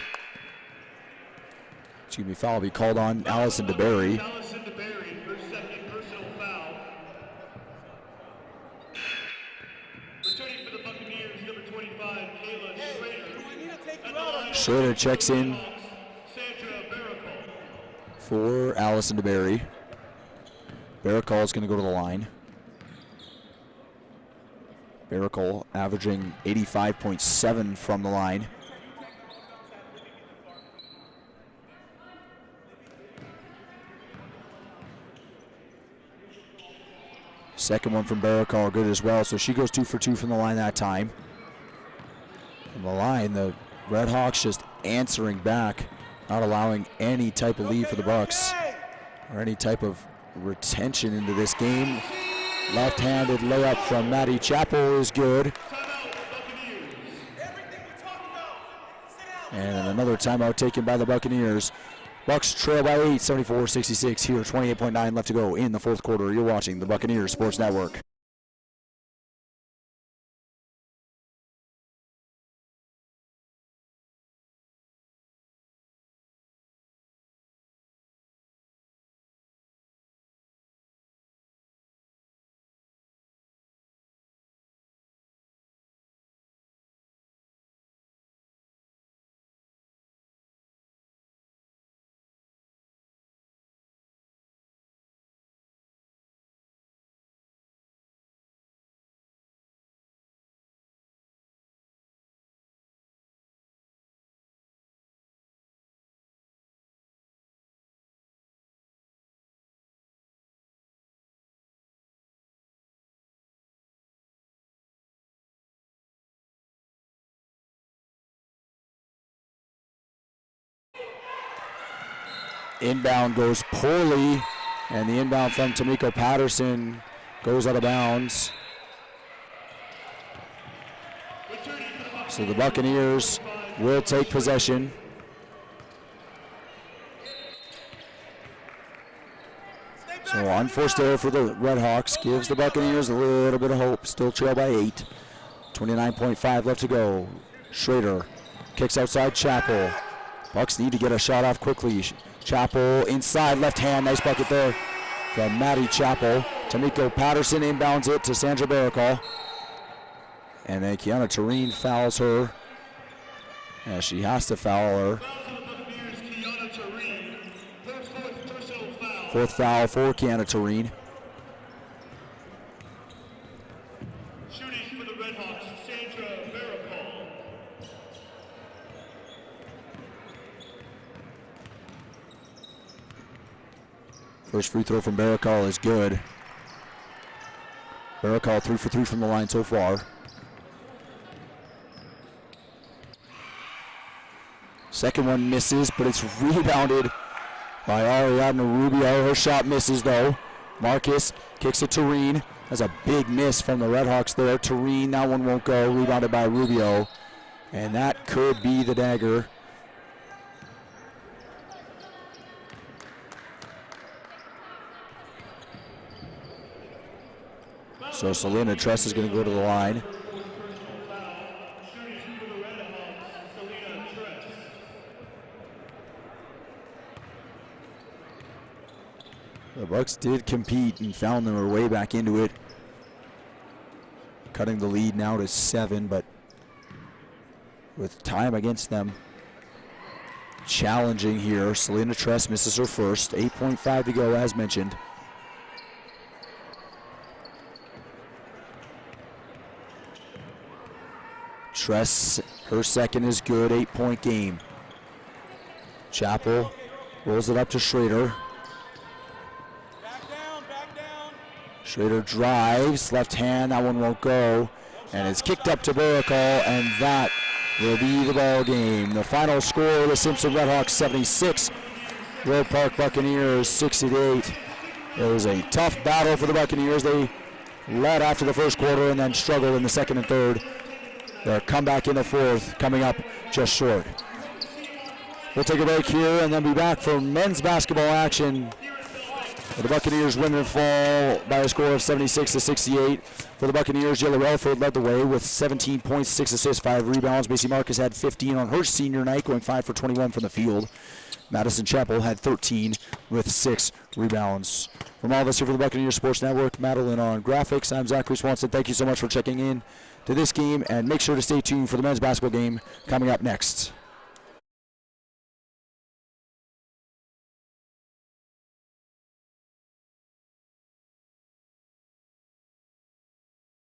Speaker 1: Excuse me, foul will be called on Allison DeBerry.
Speaker 2: Allison DeBerry, her second personal foul. Returning for the Buccaneers, number 25, Kayla Schrader.
Speaker 1: Schrader checks in for Allison DeBerry. Baracall is going to go to the line. Baracall averaging 85.7 from the line. Second one from Baracall good as well, so she goes 2 for 2 from the line that time. From the line, the Redhawks just answering back, not allowing any type of lead for the Bucks or any type of retention into this game. Left-handed layup from Maddie Chappell is good. And another timeout taken by the Buccaneers. Bucks trail by 8, 74-66 here, 28.9 left to go in the fourth quarter. You're watching the Buccaneers Sports Network. Inbound goes poorly, and the inbound from Tamiko Patterson goes out of bounds. So the Buccaneers will take possession. So unforced error for the Redhawks gives the Buccaneers a little bit of hope. Still trail by 8. 29.5 left to go. Schrader kicks outside Chappell. Bucks need to get a shot off quickly. Chappell inside, left hand, nice bucket there from Maddie Chappell. Tamiko Patterson inbounds it to Sandra Baracall. And then Kiana Tureen fouls her. Yeah, she has to foul her. Fourth foul for Kiana Tureen.
Speaker 2: Shooting for the Redhawks, Sandra Baracall.
Speaker 1: First free throw from Baracall is good. Baracall 3 for 3 from the line so far. Second one misses, but it's rebounded by Ariadna Rubio. Her shot misses, though. Marcus kicks it to Reen. That's a big miss from the Redhawks there. Tureen, that one won't go. Rebounded by Rubio. And that could be the dagger. So Selena Tress is going to go to the line. The Bucks did compete and found their way back into it. Cutting the lead now to 7, but with time against them. Challenging here. Selena Tress misses her first. 8.5 to go, as mentioned. Tress, her second is good. 8-point game. Chappell rolls it up to Schrader. Schrader drives, left hand, that one won't go. And it's kicked up to Burrickle, and that will be the ball game. The final score, the Simpson Redhawks 76, Road Park Buccaneers 68. It was a tough battle for the Buccaneers. They led after the first quarter and then struggled in the second and third. Their comeback in the fourth coming up just short. We'll take a break here and then be back for men's basketball action. The Buccaneers win and fall by a score of 76-68. For the Buccaneers, Jayla Relford led the way with 17 points, 6 assists, 5 rebounds. Macy Marcus had 15 on her senior night, going 5 for 21 from the field. Madison Chappell had 13 with 6 rebounds. From all of us here for the Buccaneers Sports Network, Madeline on graphics, I'm Zachary Swanson. Thank you so much for checking in to this game, and make sure to stay tuned for the men's basketball game coming up next.